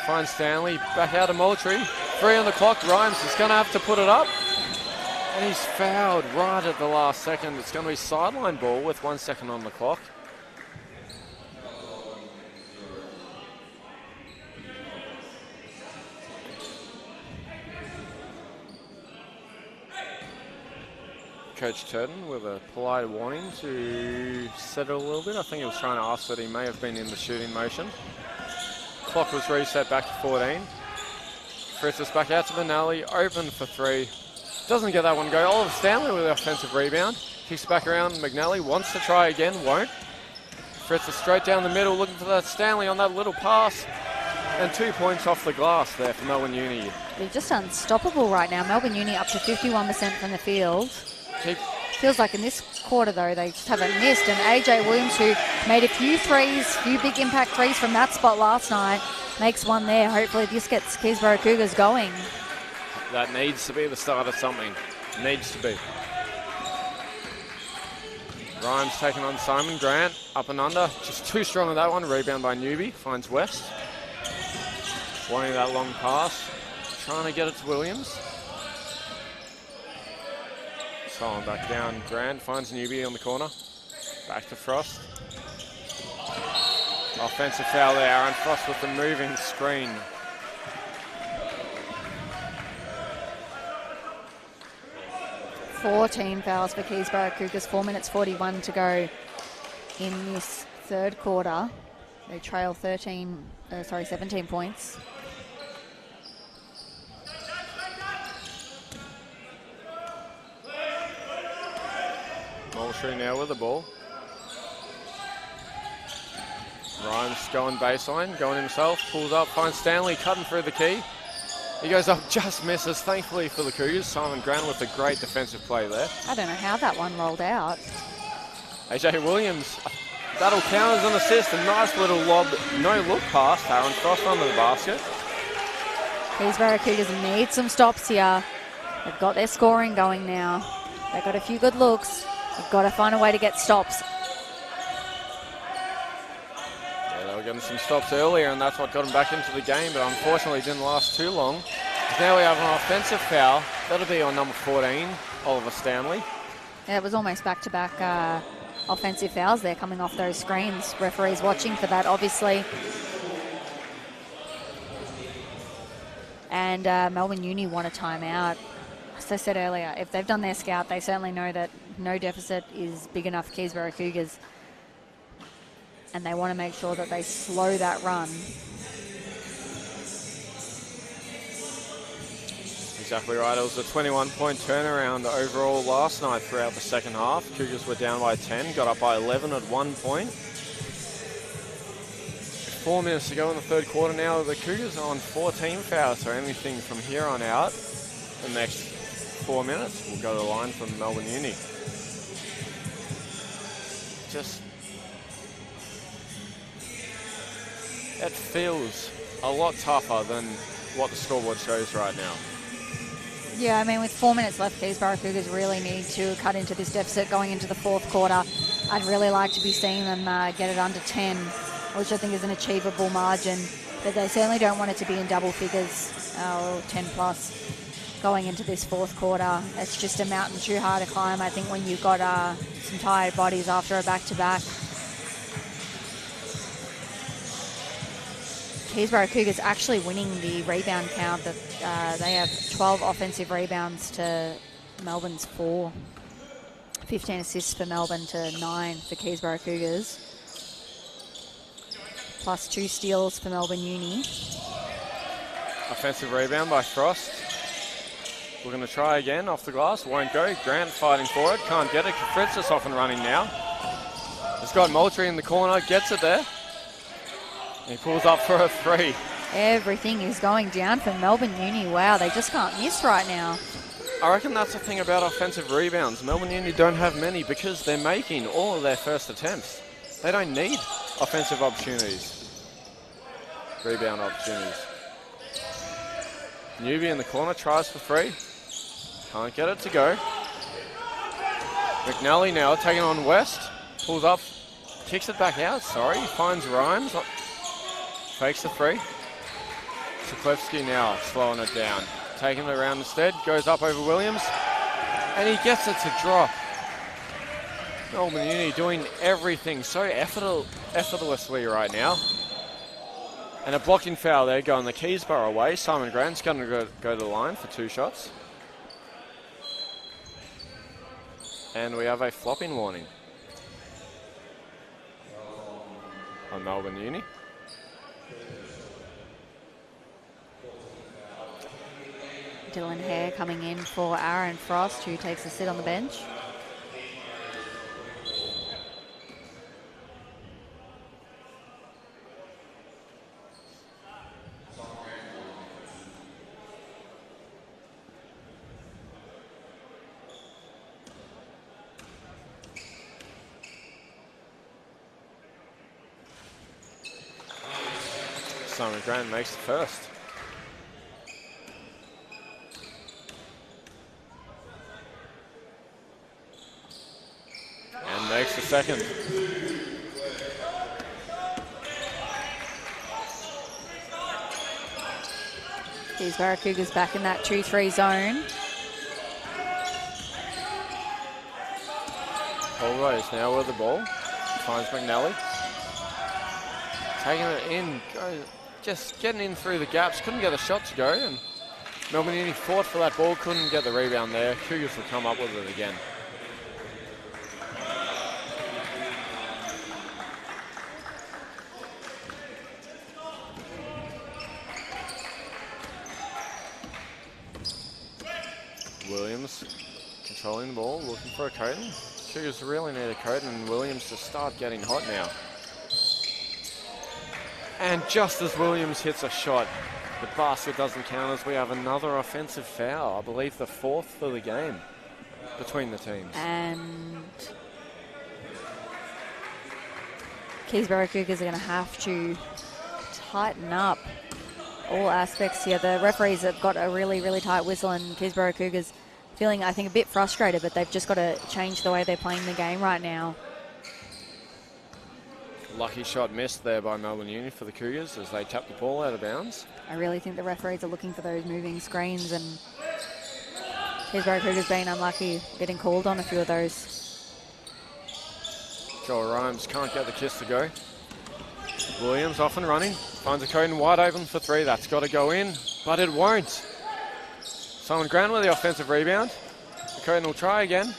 Finds Stanley, back out to Moultrie. 3 on the clock, Rhymes is going to have to put it up. And he's fouled right at the last second. It's going to be sideline ball with 1 second on the clock. Coach Turton with a polite warning to settle a little bit. I think he was trying to ask that he may have been in the shooting motion. Clock was reset back to 14. Fritzis back out to Benally, open for 3. Doesn't get that one go. Oliver Stanley with the offensive rebound. Kicks back around. McNally wants to try again, won't. Fritz is straight down the middle, looking for that Stanley on that little pass. And 2 points off the glass there for Melbourne Uni. They're just unstoppable right now. Melbourne Uni up to 51% from the field. Feels like in this quarter, though, they just haven't missed. And AJ Williams, who made a few threes, few big impact threes from that spot last night, makes one there. Hopefully this gets Keysborough Cougars going. That needs to be the start of something. Needs to be. Rhymes taking on Simon Grant. Up and under. Just too strong on that one. Rebound by Newbie. Finds West. Wanting that long pass. Trying to get it to Williams. Solon back down. Grant finds Newbie on the corner. Back to Frost. Offensive foul there. Aaron Frost with the moving screen. Fourteen fouls for Keysborough Cougars. 4 minutes 41 to go in this third quarter. They trail 17 points. Moultrie now with the ball. Rhymes going baseline, going himself, pulls up, finds Stanley cutting through the key. He goes up, just misses. Thankfully for the Cougars, Simon Grant with a great defensive play there. I don't know how that one rolled out. AJ Williams, that'll count as an assist. A nice little lob, no-look pass. Aaron Frost under the basket. Keysborough Cougars need some stops here. They've got their scoring going now. They've got a few good looks. They've got to find a way to get stops. Yeah, they were getting some stops earlier, and that's what got them back into the game, but unfortunately didn't last too long. Now we have an offensive foul. That'll be on number 14, Oliver Stanley. Yeah, it was almost back-to-back offensive fouls there coming off those screens. Referees watching for that, obviously. And Melbourne Uni want a timeout. As I said earlier, if they've done their scout, they certainly know that no deficit is big enough for Keysborough Cougars. And they want to make sure that they slow that run. Exactly right. It was a 21-point turnaround overall last night throughout the second half. Cougars were down by 10, got up by 11 at 1 point. 4 minutes to go in the third quarter now. The Cougars are on 14 fouls, so anything from here on out, the next 4 minutes, will go to the line from Melbourne Uni. Just, it feels a lot tougher than what the scoreboard shows right now. Yeah, I mean, with 4 minutes left, Keysborough Cougars really need to cut into this deficit going into the fourth quarter. I'd really like to be seeing them get it under 10, which I think is an achievable margin. But they certainly don't want it to be in double figures, or 10 plus, going into this fourth quarter. It's just a mountain too hard to climb, I think, when you've got some tired bodies after a back-to-back. Keysborough Cougars actually winning the rebound count. That they have 12 offensive rebounds to Melbourne's 4. 15 assists for Melbourne to 9 for Keysborough Cougars. Plus 2 steals for Melbourne Uni. Offensive rebound by Frost. We're going to try again off the glass. Won't go. Grant fighting for it. Can't get it. Fritz is off and running now. He's got Moultrie in the corner. Gets it there. He pulls up for a 3. Everything is going down for Melbourne Uni. Wow, they just can't miss right now. I reckon that's the thing about offensive rebounds. Melbourne Uni don't have many because they're making all of their first attempts. They don't need offensive opportunities. Rebound opportunities. Newbie in the corner tries for 3. Can't get it to go. McNally now taking on West. Pulls up. Kicks it back out. Sorry. Finds Rhymes. Fakes the 3. Siklevsky now slowing it down. Taking it around instead. Goes up over Williams. And he gets it to drop. Melbourne Uni doing everything so effortlessly right now. And a blocking foul there going the Keysborough way. Simon Grant's going to go to the line for 2 shots. And we have a flopping warning on Melbourne Uni. Dylan Hare coming in for Aaron Frost, who takes a sit on the bench. Simon Grant makes the first. And makes the second. Keysborough Cougars back in that 2-3 zone. Paul Rose now with the ball. Finds McNally. Taking it in, just getting in through the gaps. Couldn't get a shot to go. And Melbourne Uni fought for that ball, couldn't get the rebound there. Cougars will come up with it again. Williams controlling the ball, looking for a Coaten. Cougars really need a Coaten and Williams to start getting hot now. And just as Williams hits a shot, the basket doesn't count as we have another offensive foul. I believe the 4th for the game between the teams. And Keysborough Cougars are going to have to tighten up all aspects here. The referees have got a really, really tight whistle, and Keysborough Cougars feeling, I think, a bit frustrated, but they've just got to change the way they're playing the game right now. Lucky shot missed there by Melbourne Uni for the Cougars as they tap the ball out of bounds. I really think the referees are looking for those moving screens, and Keysborough Cougars being unlucky, getting called on a few of those. Joel Rhymes can't get the kiss to go. Williams off and running, finds a Coaten wide open for 3. That's got to go in, but it won't. Simon Grant with the offensive rebound. The Coaten will try again.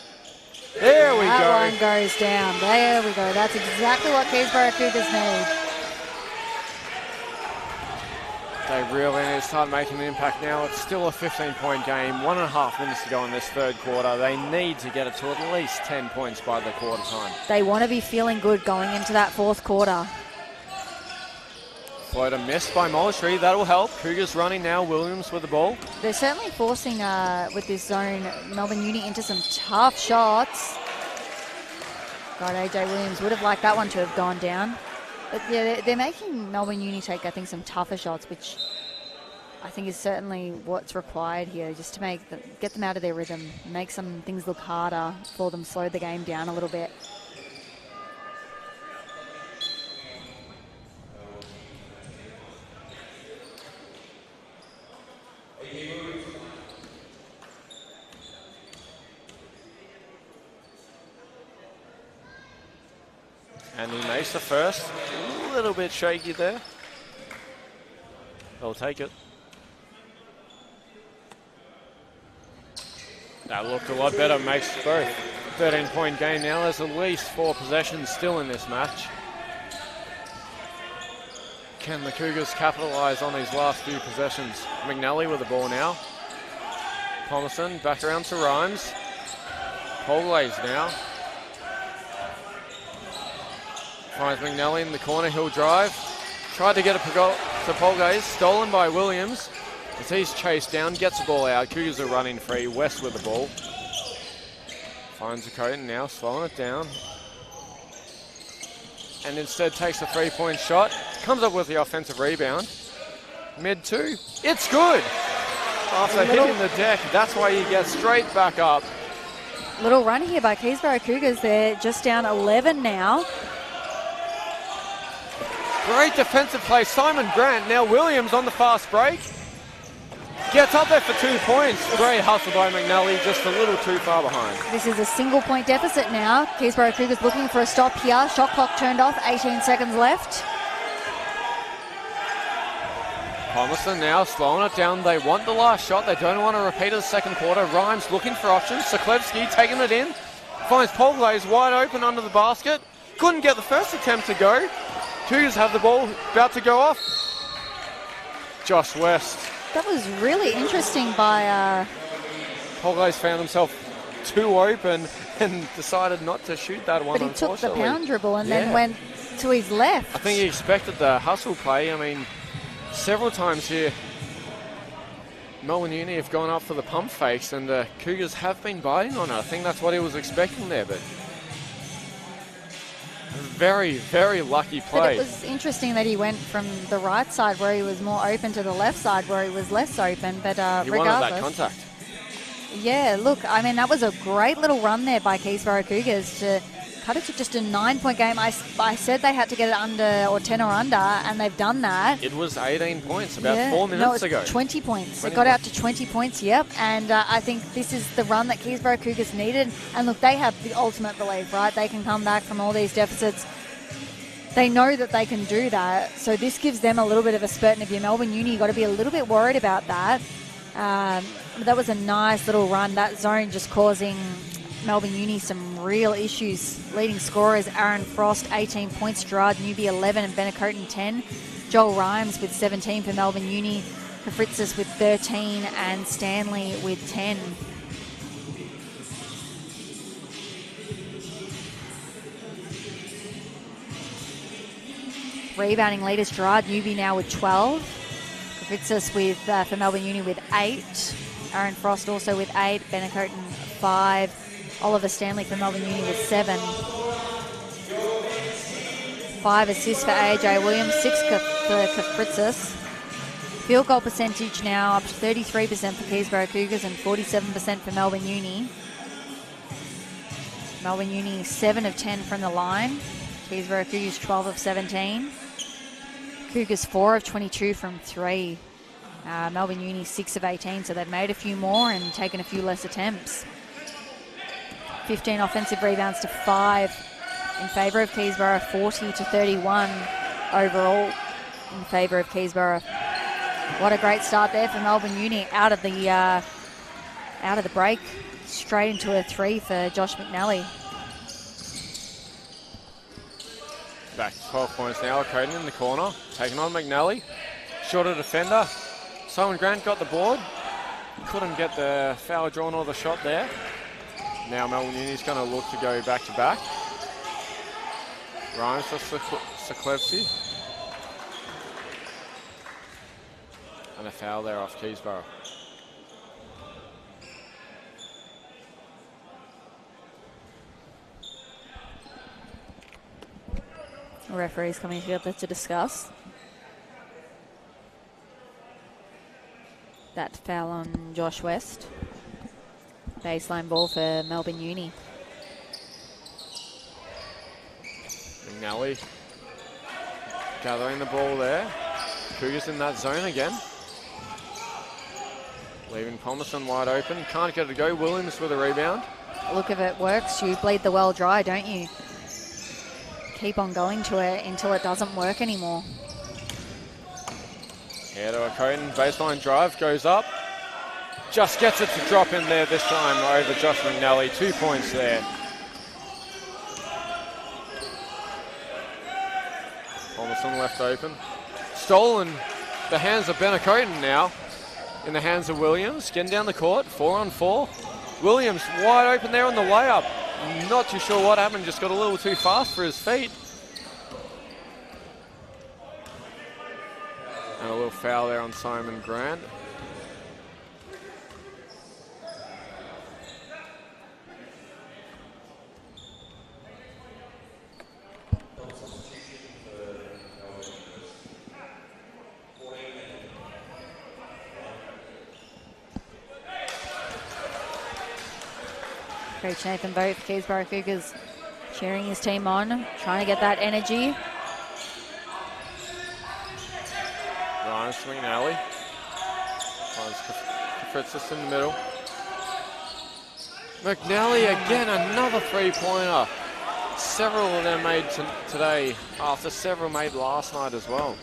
There we go. That one goes down. There we go. That's exactly what Keysborough Cougars need. They really need to start making an impact now. It's still a 15-point game. 1.5 minutes to go in this third quarter. They need to get it to at least 10 points by the quarter time. They want to be feeling good going into that 4th quarter. Floater missed by Mollistry. That'll help. Cougars running now. Williams with the ball. They're certainly forcing, with this zone, Melbourne Uni into some tough shots. God, AJ Williams would have liked that one to have gone down. But yeah, they're making Melbourne Uni take, I think, some tougher shots, which I think is certainly what's required here, just to get them out of their rhythm, make some things look harder for them, slow the game down a little bit. And he makes the first. A little bit shaky there. They'll take it. That looked a lot better, makes both. 13-point game now. There's at least 4 possessions still in this match. Can the Cougars capitalise on these last few possessions? McNally with the ball now. Thomason back around to Rhymes. Polglaze now. Finds McNally in the corner, he'll drive. Tried to get it to Polglaze, stolen by Williams. As he's chased down, gets the ball out. Cougars are running free, West with the ball. Finds a Coaten now, slowing it down. And instead takes a 3-point shot. Comes up with the offensive rebound. Mid-2, it's good! After hitting the deck, that's why you get straight back up. Little run here by Keysborough Cougars. They're just down 11 now. Great defensive play, Simon Grant. Now Williams on the fast break. Gets up there for 2 points. Great hustle by McNally, just a little too far behind. This is a single-point deficit now. Keysborough Cougars looking for a stop here. Shot clock turned off, 18 seconds left. Thomason now slowing it down. They want the last shot. They don't want to repeat the second quarter. Rhymes looking for options. Saklevsky taking it in. Finds Polglaze wide open under the basket. Couldn't get the first attempt to go. Cougars have the ball, about to go off. Josh West. That was really interesting by... Polglaze found himself too open and decided not to shoot that one, but he took the pound dribble and then went to his left. I think he expected the hustle play. I mean, several times here, Melbourne Uni have gone up for the pump fakes and the Cougars have been biting on it. I think that's what he was expecting there, but very, very lucky play. But it was interesting that he went from the right side where he was more open to the left side where he was less open. But he regardless, wanted that contact. Yeah, look, I mean, that was a great little run there by Keysborough Cougars to cut it to just a 9-point game. I said they had to get it under or 10 or under, and they've done that. It was 18 points about 4 minutes ago. 20 points. It got out to 20 points, yep. And I think this is the run that Keysborough Cougars needed. And look, they have the ultimate belief, right? They can come back from all these deficits. They know that they can do that. So this gives them a little bit of a spurt. And if you're Melbourne Uni, you've got to be a little bit worried about that. That was a nice little run. That zone just causing Melbourne Uni some real issues. Leading scorers, Aaron Frost, 18 points. Gerard Newby, 11. And Benacoten, 10. Joel Rhymes with 17 for Melbourne Uni. Kafritzis with 13. And Stanley with 10. Rebounding leaders, Gerard Newby now with 12. Kafritzis with, for Melbourne Uni with 8. Aaron Frost also with 8. Benacoten, 5. Oliver Stanley for Melbourne Uni with 7. 5 assists for AJ Williams, 6 for Kafritzis. Field goal percentage now up to 33% for Keysborough Cougars and 47% for Melbourne Uni. Melbourne Uni 7 of 10 from the line. Keysborough Cougars 12 of 17. Cougars 4 of 22 from 3. Melbourne Uni 6 of 18, so they've made a few more and taken a few less attempts. 15 offensive rebounds to 5 in favour of Keysborough, 40 to 31 overall in favour of Keysborough. What a great start there for Melbourne Uni out of the break, straight into a 3 for Josh McNally. Back to 12 points now. Coden in the corner, taking on McNally. Shorter defender. Simon Grant got the board. Couldn't get the foul drawn or the shot there. Now Melbourne Uni's going to look to go back to back. Rhymes for Saklevsky. And a foul there off Keysborough. The referee's coming together to discuss. That foul on Josh West. Baseline ball for Melbourne Uni. McNally gathering the ball there. Cougars in that zone again. Leaving Palmerston wide open. Can't get it to go. Williams with a rebound. Look, if it works, you bleed the well dry, don't you? Keep on going to it until it doesn't work anymore. Here to a Coden. Baseline drive goes up. Just gets it to drop in there this time over Josh McNally. 2 points there. Palmerston left open. Stolen. The hands of Benacoten now. In the hands of Williams. Getting down the court. 4-on-4. Williams wide open there on the layup. Not too sure what happened. Just got a little too fast for his feet. And a little foul there on Simon Grant. Coach Nathan Boat for Keysborough Cougars cheering his team on, trying to get that energy. Ryan swinging alley. Finds Kafritzis in the middle. McNally again, another three-pointer. Several of them made today, after several made last night as well.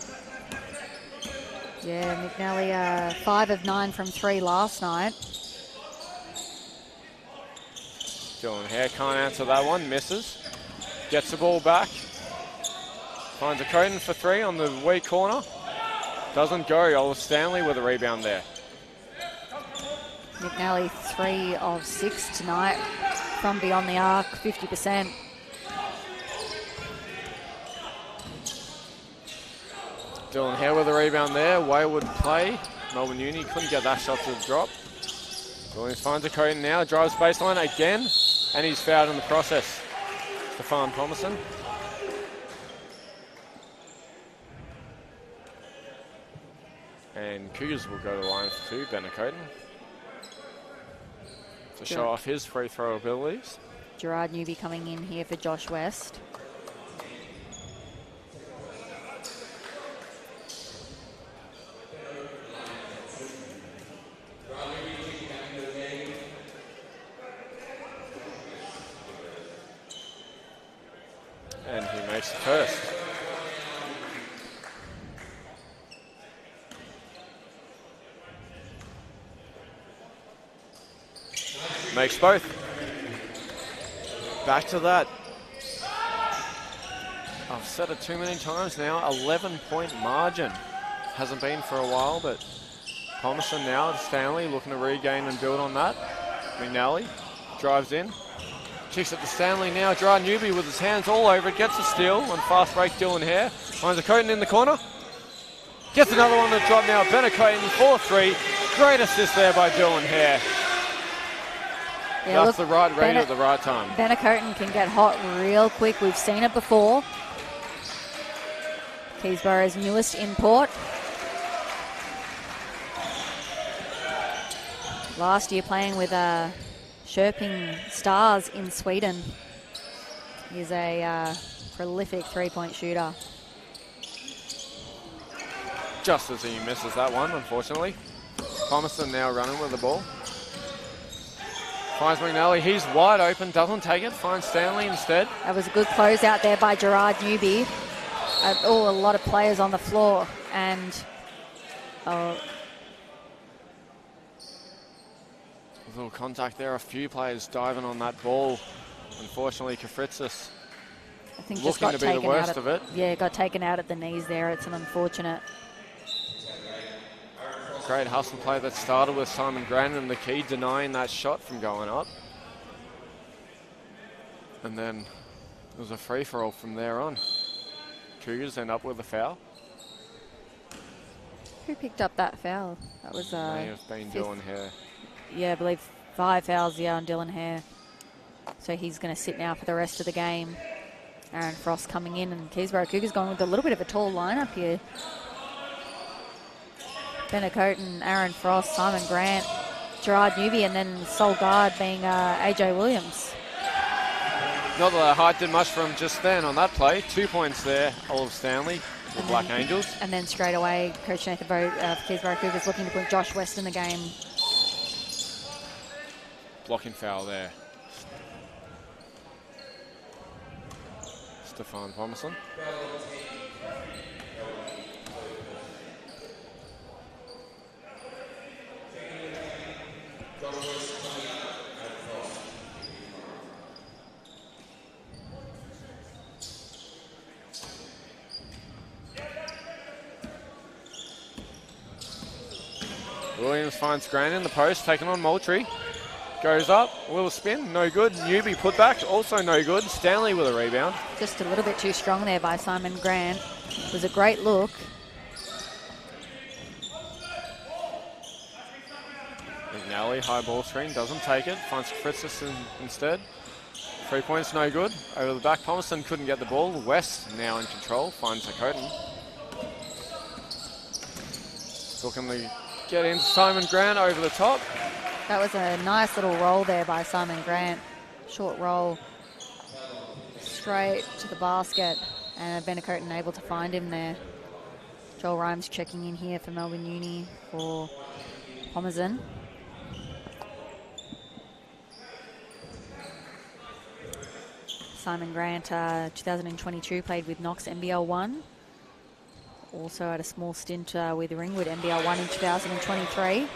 Yeah, McNally 5 of 9 from 3 last night. Dylan Hare can't answer that one, misses. Gets the ball back. Finds a Coden for 3 on the weak corner. Doesn't go. Oliver Stanley with a rebound there. McNally 3 of 6 tonight from beyond the arc, 50%. Dylan Hare with a rebound there. Wayward play. Melbourne Uni couldn't get that shot to drop. Williams finds a Coden now. Drives baseline again. And he's fouled in the process. Stefan Palmerston. And Cougars will go to the line for 2, Benacoten, to show off his free throw abilities. Gerard Newby coming in here for Josh West. And he makes the first. Makes both. Back to that. I've said it too many times now, 11-point margin. Hasn't been for a while, but Palmerston now to Stanley, looking to regain and build on that. McNally drives in. Kicks it to Stanley now. Gerard Newby with his hands all over it. Gets a steal on fast break. Dylan Hare finds a Coton in the corner. Gets another one to drop now. Benacoten 4-3. Great assist there by Dylan Hare. Yeah, that's the right rate at the right time. Benacoten can get hot real quick. We've seen it before. Keysborough's newest import. Last year playing with Sherping Stars in Sweden. He's a prolific three-point shooter. Just as he misses that one, unfortunately. Palmerston now running with the ball. Finds McNally, he's wide open, doesn't take it, finds Stanley instead. That was a good close out there by Gerard Newby. A lot of players on the floor, and a little contact there, a few players diving on that ball. Unfortunately, Kafritzis I think looking just got to be taken the worst out of it. Yeah, got taken out at the knees there. It's an unfortunate. Great hustle play that started with Simon Grant and the key denying that shot from going up. And then it was a free-for-all from there on. Cougars end up with a foul. Who picked up that foul? That was May have been Dylan Hare. Yeah, I believe 5 fouls on Dylan Hare. So he's going to sit now for the rest of the game. Aaron Frost coming in, and Keysborough Cougars going with a little bit of a tall lineup here. Benacoten, Aaron Frost, Simon Grant, Gerard Newby, and then sole guard being AJ Williams. Not that the height did much for him just then on that play. 2 points there, Olive Stanley, the Black Angels. And then straight away, Coach Nathan Bowe for Keysborough Cougars looking to put Josh West in the game. Blocking foul there. Stefan Palmerston. Williams finds Grant in the post, taking on Moultrie. Goes up, a little spin, no good. Newby put back, also no good. Stanley with a rebound. Just a little bit too strong there by Simon Grant. It was a great look. McNally, high ball screen, doesn't take it. Finds Fritzis instead. 3 points, no good. Over the back, Palmerston couldn't get the ball. West now in control, finds Hakoten. Looking to get in Simon Grant over the top. That was a nice little roll there by Simon Grant. Short roll straight to the basket, and Benacoten able to find him there. Joel Rhymes checking in here for Melbourne Uni for Palmerston. Simon Grant, 2022, played with Knox NBL 1. Also had a small stint with Ringwood NBL 1 in 2023.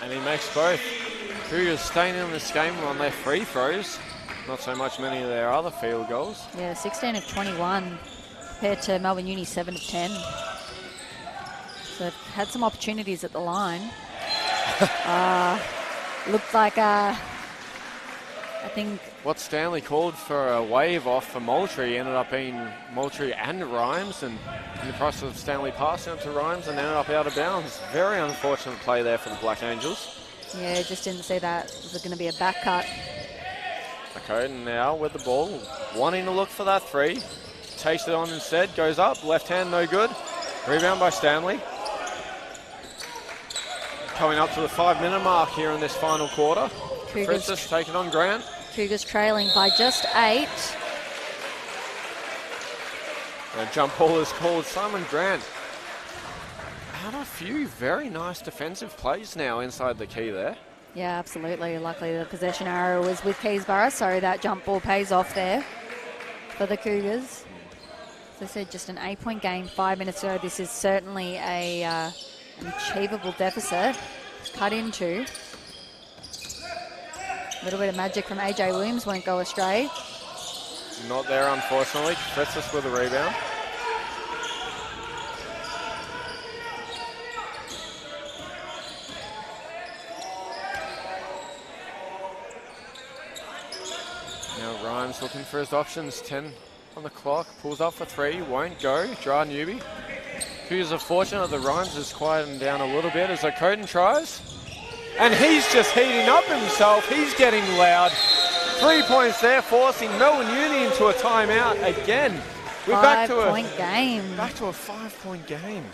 And he makes both. Cougars staying in this game on their free throws. Not so much many of their other field goals. Yeah, 16 of 21 compared to Melbourne Uni 7 of 10. So they've had some opportunities at the line. Looked like, I think... What Stanley called for a wave off for Moultrie ended up being Moultrie and Rhymes, and in the process of Stanley passing it to Rhymes and ended up out of bounds. Very unfortunate play there for the Black Angels. Yeah, just didn't see that. Was going to be a back cut. McCoden now with the ball, wanting to look for that three. Takes it on instead, goes up, left hand no good. Rebound by Stanley. Coming up to the 5-minute mark here in this final quarter. Princess taking on Grant. Cougars trailing by just 8. And a jump ball is called. Simon Grant had a few very nice defensive plays now inside the key there. Yeah, absolutely. Luckily the possession arrow was with Keysborough, so that jump ball pays off there for the Cougars. As I said, just an 8-point game 5 minutes ago. This is certainly an achievable deficit. Cut into. A little bit of magic from AJ Williams won't go astray. Not there, unfortunately. Princess with a rebound. Now Rhymes looking for his options. 10 on the clock. Pulls up for 3. Won't go. Dry newbie. Cougars are fortunate that Rhymes is quieting down a little bit as Okoden tries. And he's just heating up himself. He's getting loud. 3 points there, forcing Melbourne Uni into a timeout again. We're back to a 5-point game. Back to a 5-point game.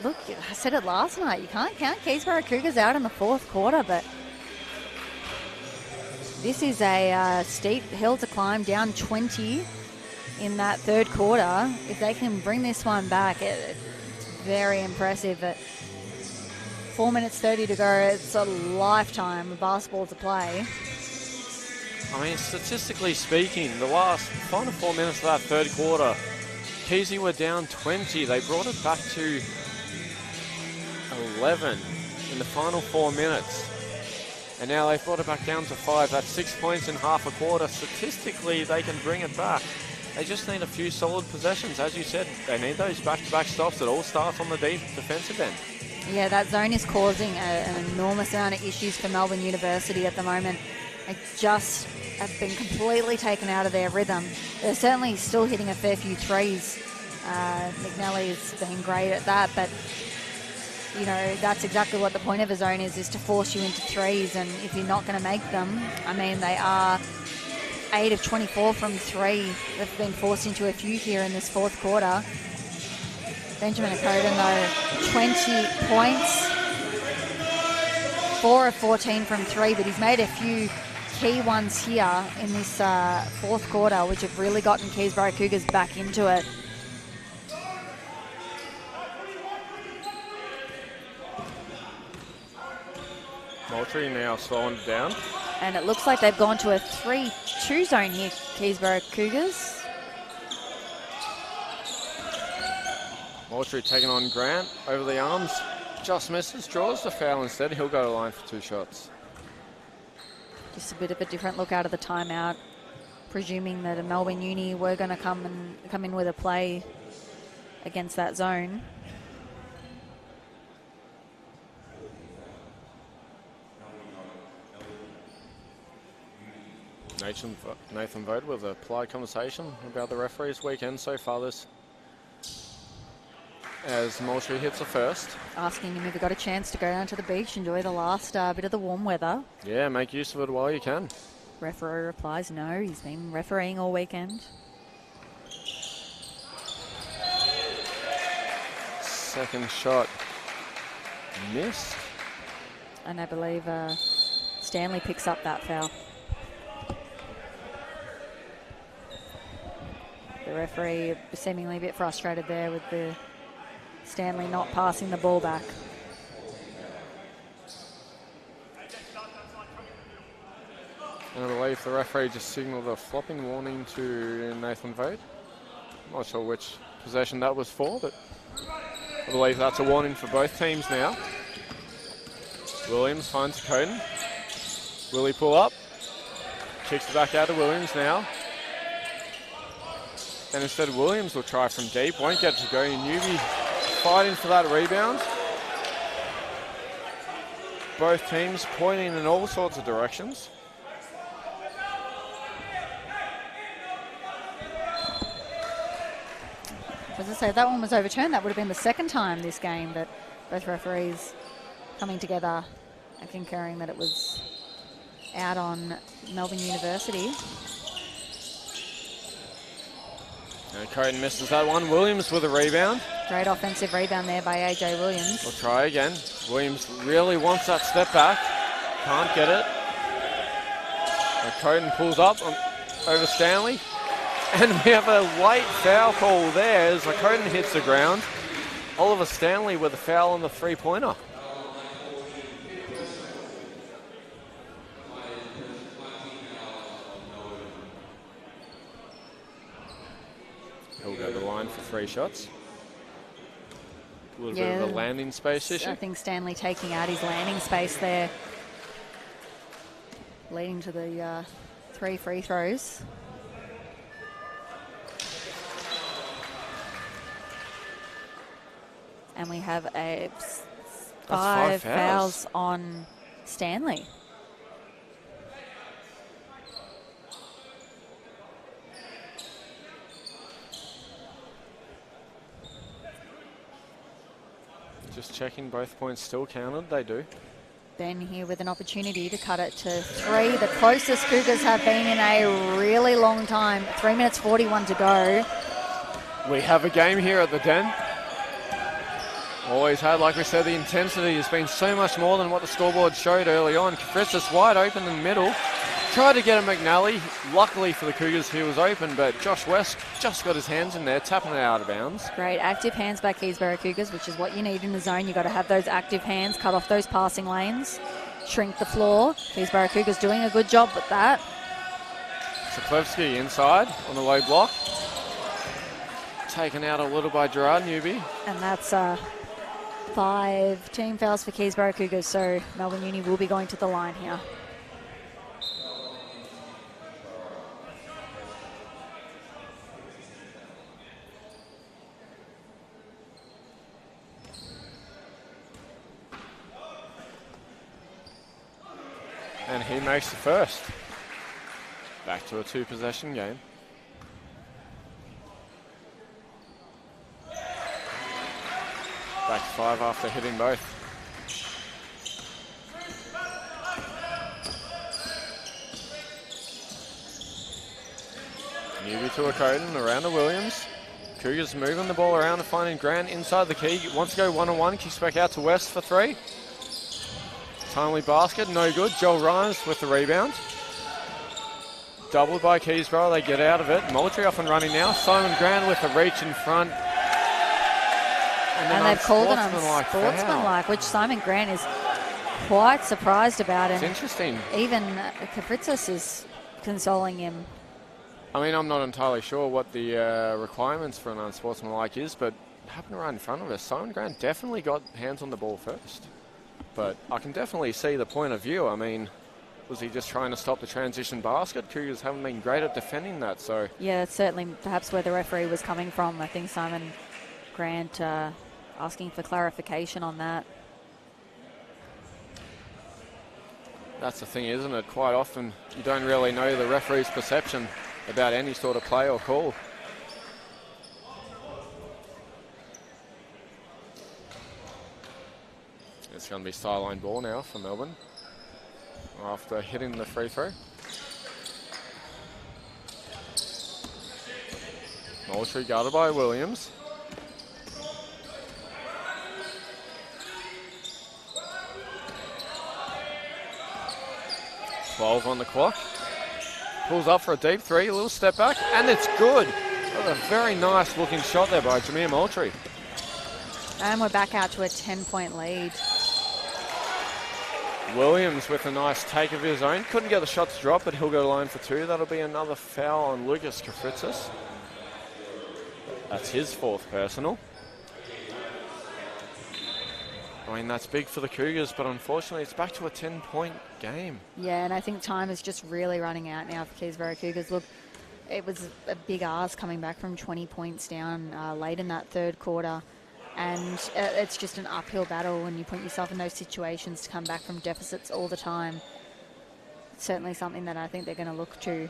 Look, I said it last night. You can't count Keysborough Cougars out in the fourth quarter, but this is a steep hill to climb, down 20 in that third quarter. If they can bring this one back, it's very impressive. But 4 minutes 30 to go. It's a lifetime of basketball to play. I mean, statistically speaking, the final 4 minutes of that third quarter, Keysy were down 20. They brought it back to 11 in the final 4 minutes. And now they've brought it back down to 5. That's 6 points in half a quarter. Statistically, they can bring it back. They just need a few solid possessions. As you said, they need those back-to-back stops. It all starts on the defensive end. Yeah, that zone is causing an enormous amount of issues for Melbourne University at the moment. They just have been completely taken out of their rhythm. They're certainly still hitting a fair few threes. McNally has been great at that, but you know, that's exactly what the point of a zone is to force you into threes, and if you're not going to make them, I mean, they are 8 of 24 from 3. They've been forced into a few here in this fourth quarter. Benjamin Okoden, though, 20 points, 4 of 14 from 3, but he's made a few key ones here in this fourth quarter, which have really gotten Keysborough Cougars back into it. Moultrie now slowing it down. And it looks like they've gone to a 3-2 zone here, Keysborough Cougars. Moultrie taking on Grant over the arms. Just misses, draws the foul instead. He'll go to line for 2 shots. Just a bit of a different look out of the timeout, presuming that a Melbourne Uni were going to come in with a play against that zone. Nathan Vogt with a polite conversation about the referees' weekend so far this, as Moultrie hits the first. Asking him if he got a chance to go down to the beach, enjoy the last bit of the warm weather. Yeah, make use of it while you can. Referee replies no, he's been refereeing all weekend. Second shot missed. And I believe Stanley picks up that foul. The referee seemingly a bit frustrated there with the Stanley not passing the ball back. And I believe the referee just signalled a flopping warning to Nathan Vogt. I'm not sure which possession that was for, but I believe that's a warning for both teams now. Williams finds Coden. Will he pull up? Kicks it back out to Williams now. And instead Williams will try from deep. Won't get to go. Newbie fighting for that rebound. Both teams pointing in all sorts of directions. As I say, that one was overturned. That would have been the second time this game that both referees coming together concurring that it was out on Melbourne University. And Coden misses that one. Williams with a rebound. Great offensive rebound there by AJ Williams. We'll try again. Williams really wants that step back. Can't get it. And Coden pulls up over Stanley. And we have a late foul call there as Coden hits the ground. Oliver Stanley with a foul on the three-pointer. He'll go to the line for 3 shots. A little bit of a landing space issue. I think Stanley taking out his landing space there, leading to the 3 free throws. And we have a 5 fouls on Stanley. Just checking, both points still counted. They do. Ben here with an opportunity to cut it to 3. The closest Cougars have been in a really long time. 3 minutes 41 to go. We have a game here at the Den. Always had, like we said, the intensity has been so much more than what the scoreboard showed early on. Kafritzis wide open in the middle. Tried to get a McNally. Luckily for the Cougars, he was open, but Josh West just got his hands in there, tapping it out of bounds. Great active hands by Keysborough Cougars, which is what you need in the zone. You've got to have those active hands, cut off those passing lanes, shrink the floor. Keysborough Cougars doing a good job with that. Saklevsky inside on the low block. Taken out a little by Gerard Newby. And that's 5 team fouls for Keysborough Cougars, so Melbourne Uni will be going to the line here. And he makes the first. Back to a 2-possession game. Back to 5 after hitting both. Newby to a Coden, around to Williams. Cougars moving the ball around and finding Grant inside the key. Wants to go one-on-one, kicks back out to West for 3. Timely basket, no good. Joel Rhymes with the rebound. Doubled by Keysborough, they get out of it. Moultrie off and running now. Simon Grant with the reach in front. And they've called it unsportsmanlike, which Simon Grant is quite surprised about. It's interesting. Even Kafritzis is consoling him. I mean, I'm not entirely sure what the requirements for an unsportsmanlike is, but happened right in front of us. Simon Grant definitely got hands on the ball first. But I can definitely see the point of view. I mean, was he just trying to stop the transition basket? Cougars haven't been great at defending that, so... Yeah, that's certainly perhaps where the referee was coming from. I think Simon Grant asking for clarification on that. That's the thing, isn't it? Quite often you don't really know the referee's perception about any sort of play or call. It's going to be sideline ball now for Melbourne after hitting the free throw. Moultrie guarded by Williams. $12 on the clock. Pulls up for a deep 3, a little step back, and it's good. That was a very nice looking shot there by Jameer Moultrie. And we're back out to a 10-point lead. Williams with a nice take of his own. Couldn't get the shot to drop, but he'll go line for 2. That'll be another foul on Lucas Kafritzis. That's his 4th personal. I mean, that's big for the Cougars, but unfortunately it's back to a 10-point game. Yeah, and I think time is just really running out now for Keysborough Cougars. Look, it was a big ask coming back from 20 points down late in that 3rd quarter. And it's just an uphill battle when you put yourself in those situations to come back from deficits all the time. It's certainly something that I think they're going to look to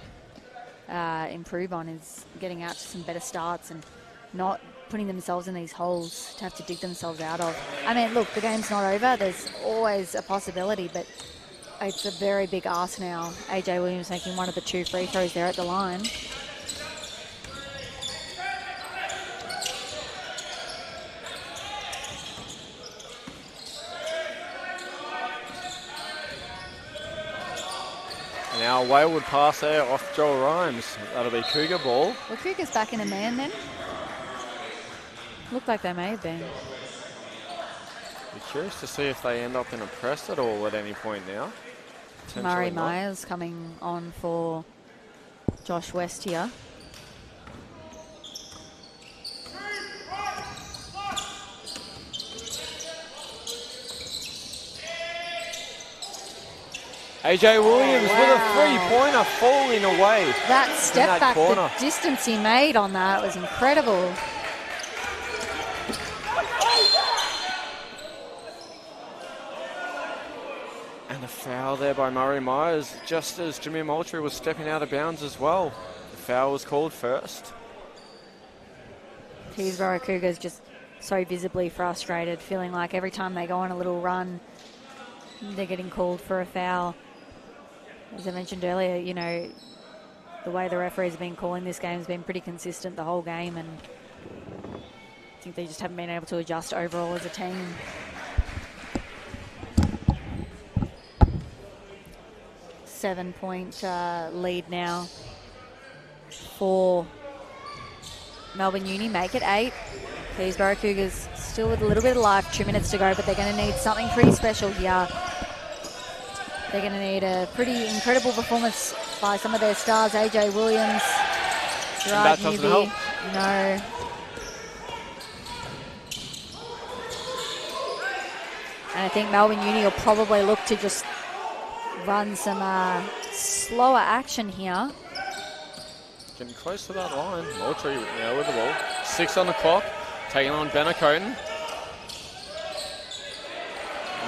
improve on, is getting out to some better starts and not putting themselves in these holes to have to dig themselves out of. I mean, look, the game's not over. There's always a possibility, but it's a very big ask now. AJ Williams making one of the 2 free throws there at the line. Now wayward pass there off Joel Rhymes. That'll be Cougar ball. Well, Cougar's back in a man then. Looked like they may have been. Be curious to see if they end up in a press at all at any point now. Murray Myers coming on for Josh West here. AJ Williams with a 3-pointer falling away. That step back, corner. the distance he made on that was incredible. And a foul there by Murray Myers, just as Jimmy Moultrie was stepping out of bounds as well. The foul was called first. Keysborough Cougars just so visibly frustrated, feeling like every time they go on a little run, they're getting called for a foul. As I mentioned earlier, you know, the way the referees have been calling this game has been pretty consistent the whole game, and I think they just haven't been able to adjust overall as a team. Seven-point lead now for Melbourne Uni. Make it 8. Keysborough Cougars still with a little bit of life. 2 minutes to go, but they're going to need something pretty special here. They're going to need a pretty incredible performance by some of their stars. AJ Williams, Gerard Newby. No. And I think Melbourne Uni will probably look to just run some slower action here. Getting close to that line. Moultrie now with the ball. 6 on the clock. Taking on Benacoten.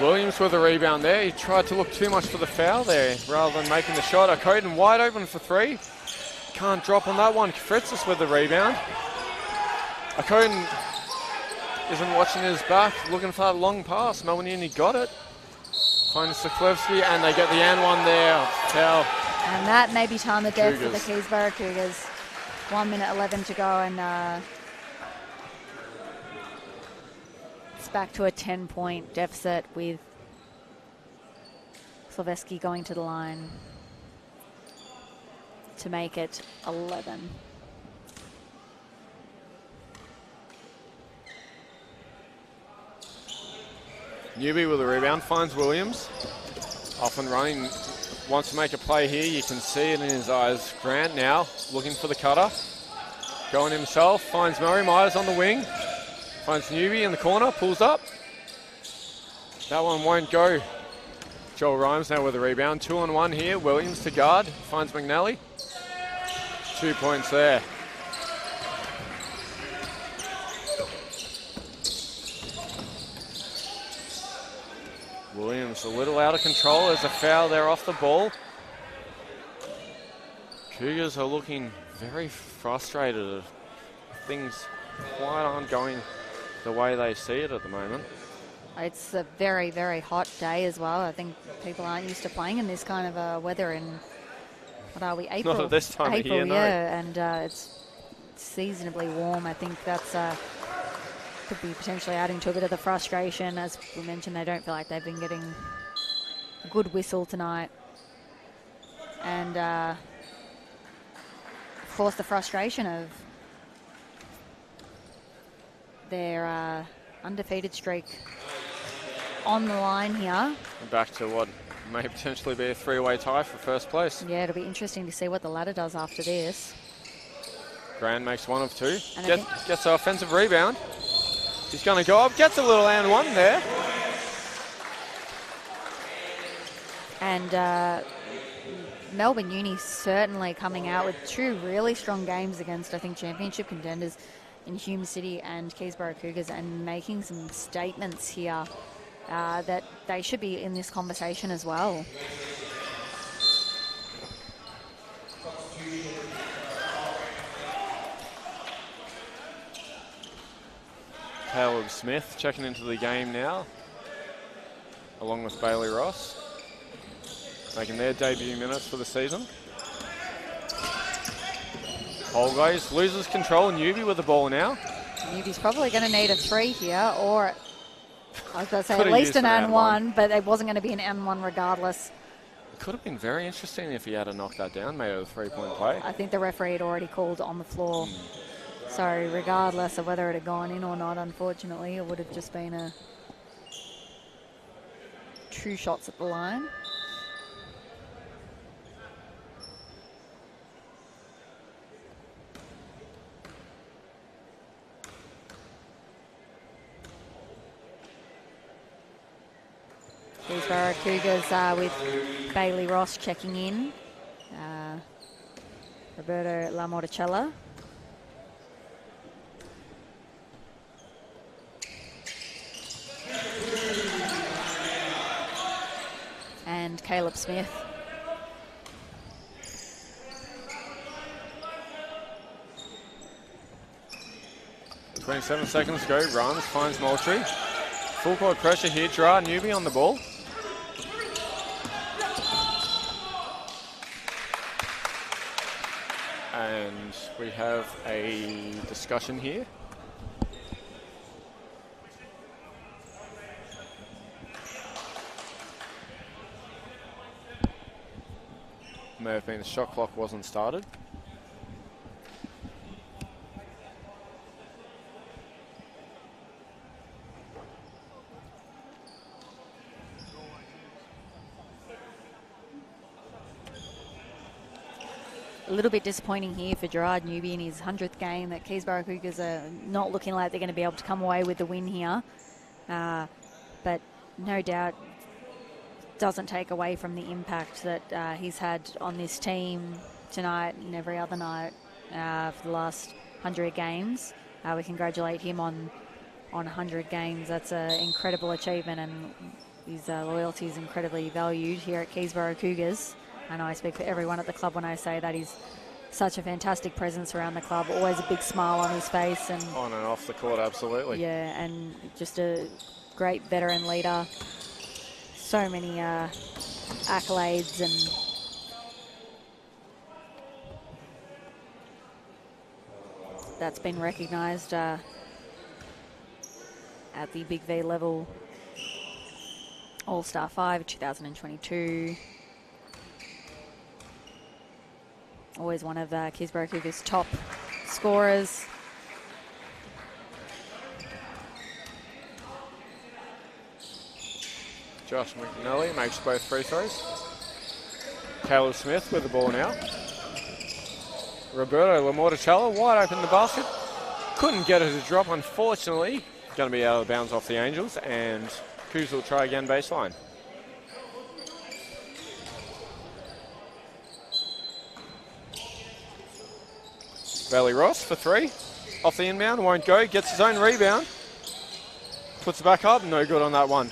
Williams with a rebound there. He tried to look too much for the foul there rather than making the shot. Coten wide open for 3. Can't drop on that one. Fritzis with the rebound. Coten isn't watching his back, looking for that long pass. Melbourne Uni got it. Finds Siklevsky, and they get the and one there. Foul. And that may be time of death Cougars. for the Keysborough Cougars. 1 minute 11 to go, and it's back to a 10-point deficit with Siklevsky going to the line to make it 11. Newby with a rebound, finds Williams. Off and running, wants to make a play here. You can see it in his eyes. Grant now looking for the cutter. Going himself, finds Murray Myers on the wing. Finds Newby in the corner, pulls up. That one won't go. Joel Rhymes now with a rebound. 2-on-1 here. Williams to guard, finds McNally. 2 points there. Williams a little out of control. There's a foul there off the ball. Cougars are looking very frustrated. Things quite aren't going the way they see it at the moment. It's a very, very hot day as well. I think people aren't used to playing in this kind of weather in, what are we, April? Not at this time of year, no. Yeah, and it's seasonably warm. I think that's could be potentially adding to a bit of the frustration. As we mentioned, they don't feel like they've been getting a good whistle tonight. And, of course, the frustration of their undefeated streak on the line here. Back to what may potentially be a 3-way tie for first place. Yeah, it'll be interesting to see what the ladder does after this. Grant makes 1 of 2. Gets an offensive rebound. He's going to go up, gets a little and 1 there. And Melbourne Uni certainly coming out with 2 really strong games against, I think, championship contenders in Hume City and Keysborough Cougars, and making some statements here that they should be in this conversation as well. Caleb Smith checking into the game now, along with Bailey Ross, making their debut minutes for the season. Holgate loses control. Newbie with the ball now. Newbie's probably going to need a 3 here, or I was going to say Could've at least used an an and one, but it wasn't going to be an and one regardless. It could have been very interesting if he had knocked that down, made it a 3-point play. I think the referee had already called on the floor. So regardless of whether it had gone in or not, unfortunately, it would have just been a 2 shots at the line. Keysborough Cougars with Bailey Ross checking in. Roberto Lamorticella. And Caleb Smith. .27 seconds to go. Runs, finds Moultrie. Full court pressure here. Gerard Newbie on the ball. And we have a discussion here. May have been the shot clock wasn't started. A little bit disappointing here for Gerard Newby in his 100th game that Keysborough Cougars are not looking like they're going to be able to come away with the win here. But no doubt doesn't take away from the impact that he's had on this team tonight and every other night for the last 100 games. We congratulate him on 100 games. That's an incredible achievement, and his loyalty is incredibly valued here at Keysborough Cougars. I know I speak for everyone at the club when I say that he's such a fantastic presence around the club, always a big smile on his face. And on and off the court, absolutely. Yeah, and just a great veteran leader. So many accolades, and that's been recognised at the Big V level. All-Star 5 2022. Always one of Keysborough Cougars' top scorers. Josh McNally makes both free throws. Caleb Smith with the ball now. Roberto Lamorticella wide open the basket. Couldn't get it to drop, unfortunately. Going to be out of bounds off the Angels, and Cougars will try again baseline. Bailey Ross for 3. Off the inbound, won't go. Gets his own rebound. Puts it back up, no good on that one.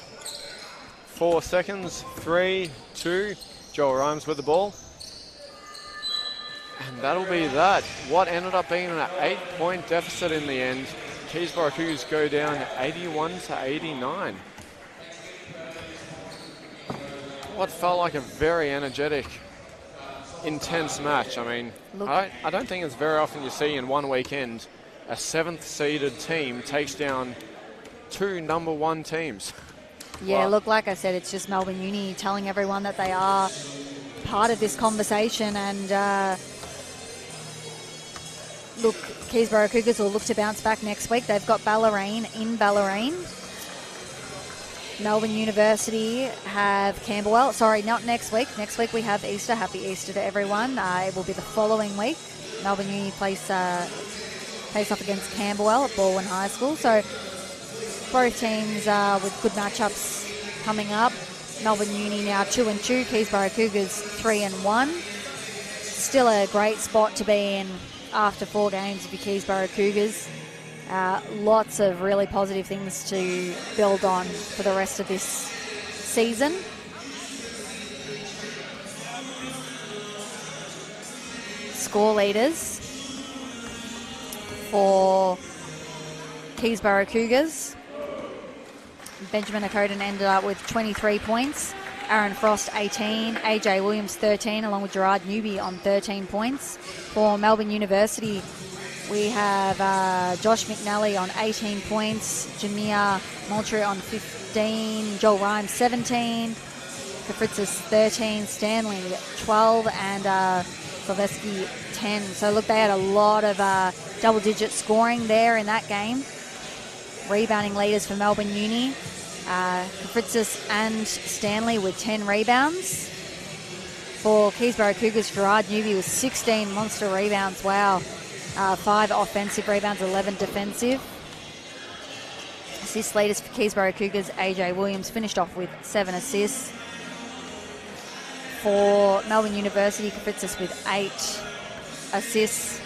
4 seconds, 3, 2. Joel Rhymes with the ball. And that'll be that. What ended up being an 8-point deficit in the end. Keysborough Cougars go down 81-89. What felt like a very energetic, intense match. I mean, I don't think it's very often you see in one weekend a 7th-seeded team takes down 2 number 1 teams. Yeah, Wow. look, like I said, it's just Melbourne Uni telling everyone that they are part of this conversation, and look, Keysborough Cougars will look to bounce back next week. They've got Ballerine in Ballerine. Melbourne University have Camberwell. Sorry, not next week. Next week we have Easter. Happy Easter to everyone. It will be the following week. Melbourne Uni face off against Camberwell at Baldwin High School. So both teams with good matchups coming up. Melbourne Uni now 2-2. Keysborough Cougars 3-1. Still a great spot to be in after 4 games for Keysborough Cougars. Lots of really positive things to build on for the rest of this season. Score leaders for Keysborough Cougars. Benjamin Okoden ended up with 23 points. Aaron Frost 18, AJ Williams 13, along with Gerard Newby on 13 points. For Melbourne University, we have Josh McNally on 18 points, Jamia Moultrie on 15, Joel Rhymes 17, Kafritzis 13, Stanley 12, and Silveski 10. So look, they had a lot of double-digit scoring there in that game. Rebounding leaders for Melbourne Uni. Kafritzis and Stanley with 10 rebounds. For Keysborough Cougars, Gerard Newby with 16 monster rebounds. Wow. 5 offensive rebounds, 11 defensive. Assist leaders for Keysborough Cougars, AJ Williams finished off with 7 assists. For Melbourne University, Kafritzis with 8 assists.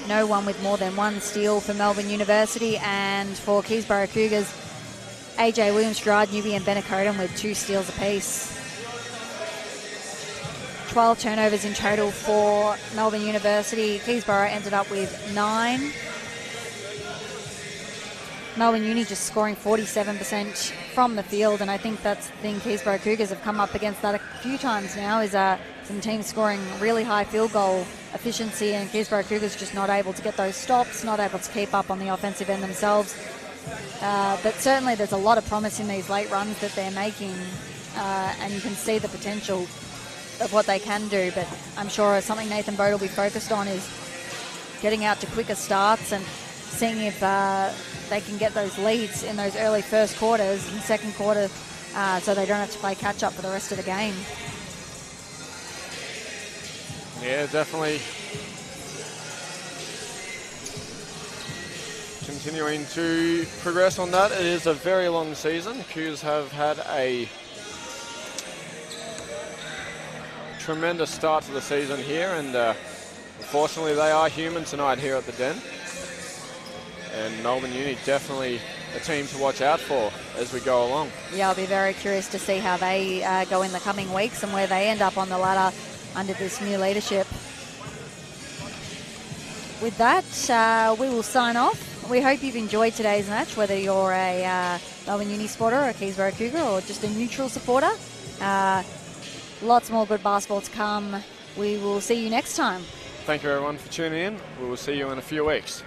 No one with more than 1 steal for Melbourne University. And for Keysborough Cougars, AJ Williams, Gerard Newby and Ben Okoden with 2 steals apiece. 12 turnovers in total for Melbourne University. Keysborough ended up with 9. Melbourne Uni just scoring 47% from the field, and I think that's the thing Keysborough Cougars have come up against that a few times now, is some teams scoring really high field goal efficiency, and Keysborough Cougars just not able to get those stops, not able to keep up on the offensive end themselves. But certainly there's a lot of promise in these late runs that they're making, and you can see the potential of what they can do. But I'm sure something Nathan Bode will be focused on is getting out to quicker starts and seeing if they can get those leads in those early first quarters and second quarter, so they don't have to play catch up for the rest of the game. Yeah, definitely continuing to progress on that. It is a very long season. Cougars have had a tremendous start to the season here, and unfortunately they are human tonight here at the Den. And Melbourne Uni definitely a team to watch out for as we go along. Yeah, I'll be very curious to see how they go in the coming weeks and where they end up on the ladder under this new leadership. With that, we will sign off. We hope you've enjoyed today's match, whether you're a Melbourne Uni supporter or a Keysborough Cougar or just a neutral supporter. Lots more good basketball to come. We will see you next time. Thank you everyone for tuning in. We will see you in a few weeks.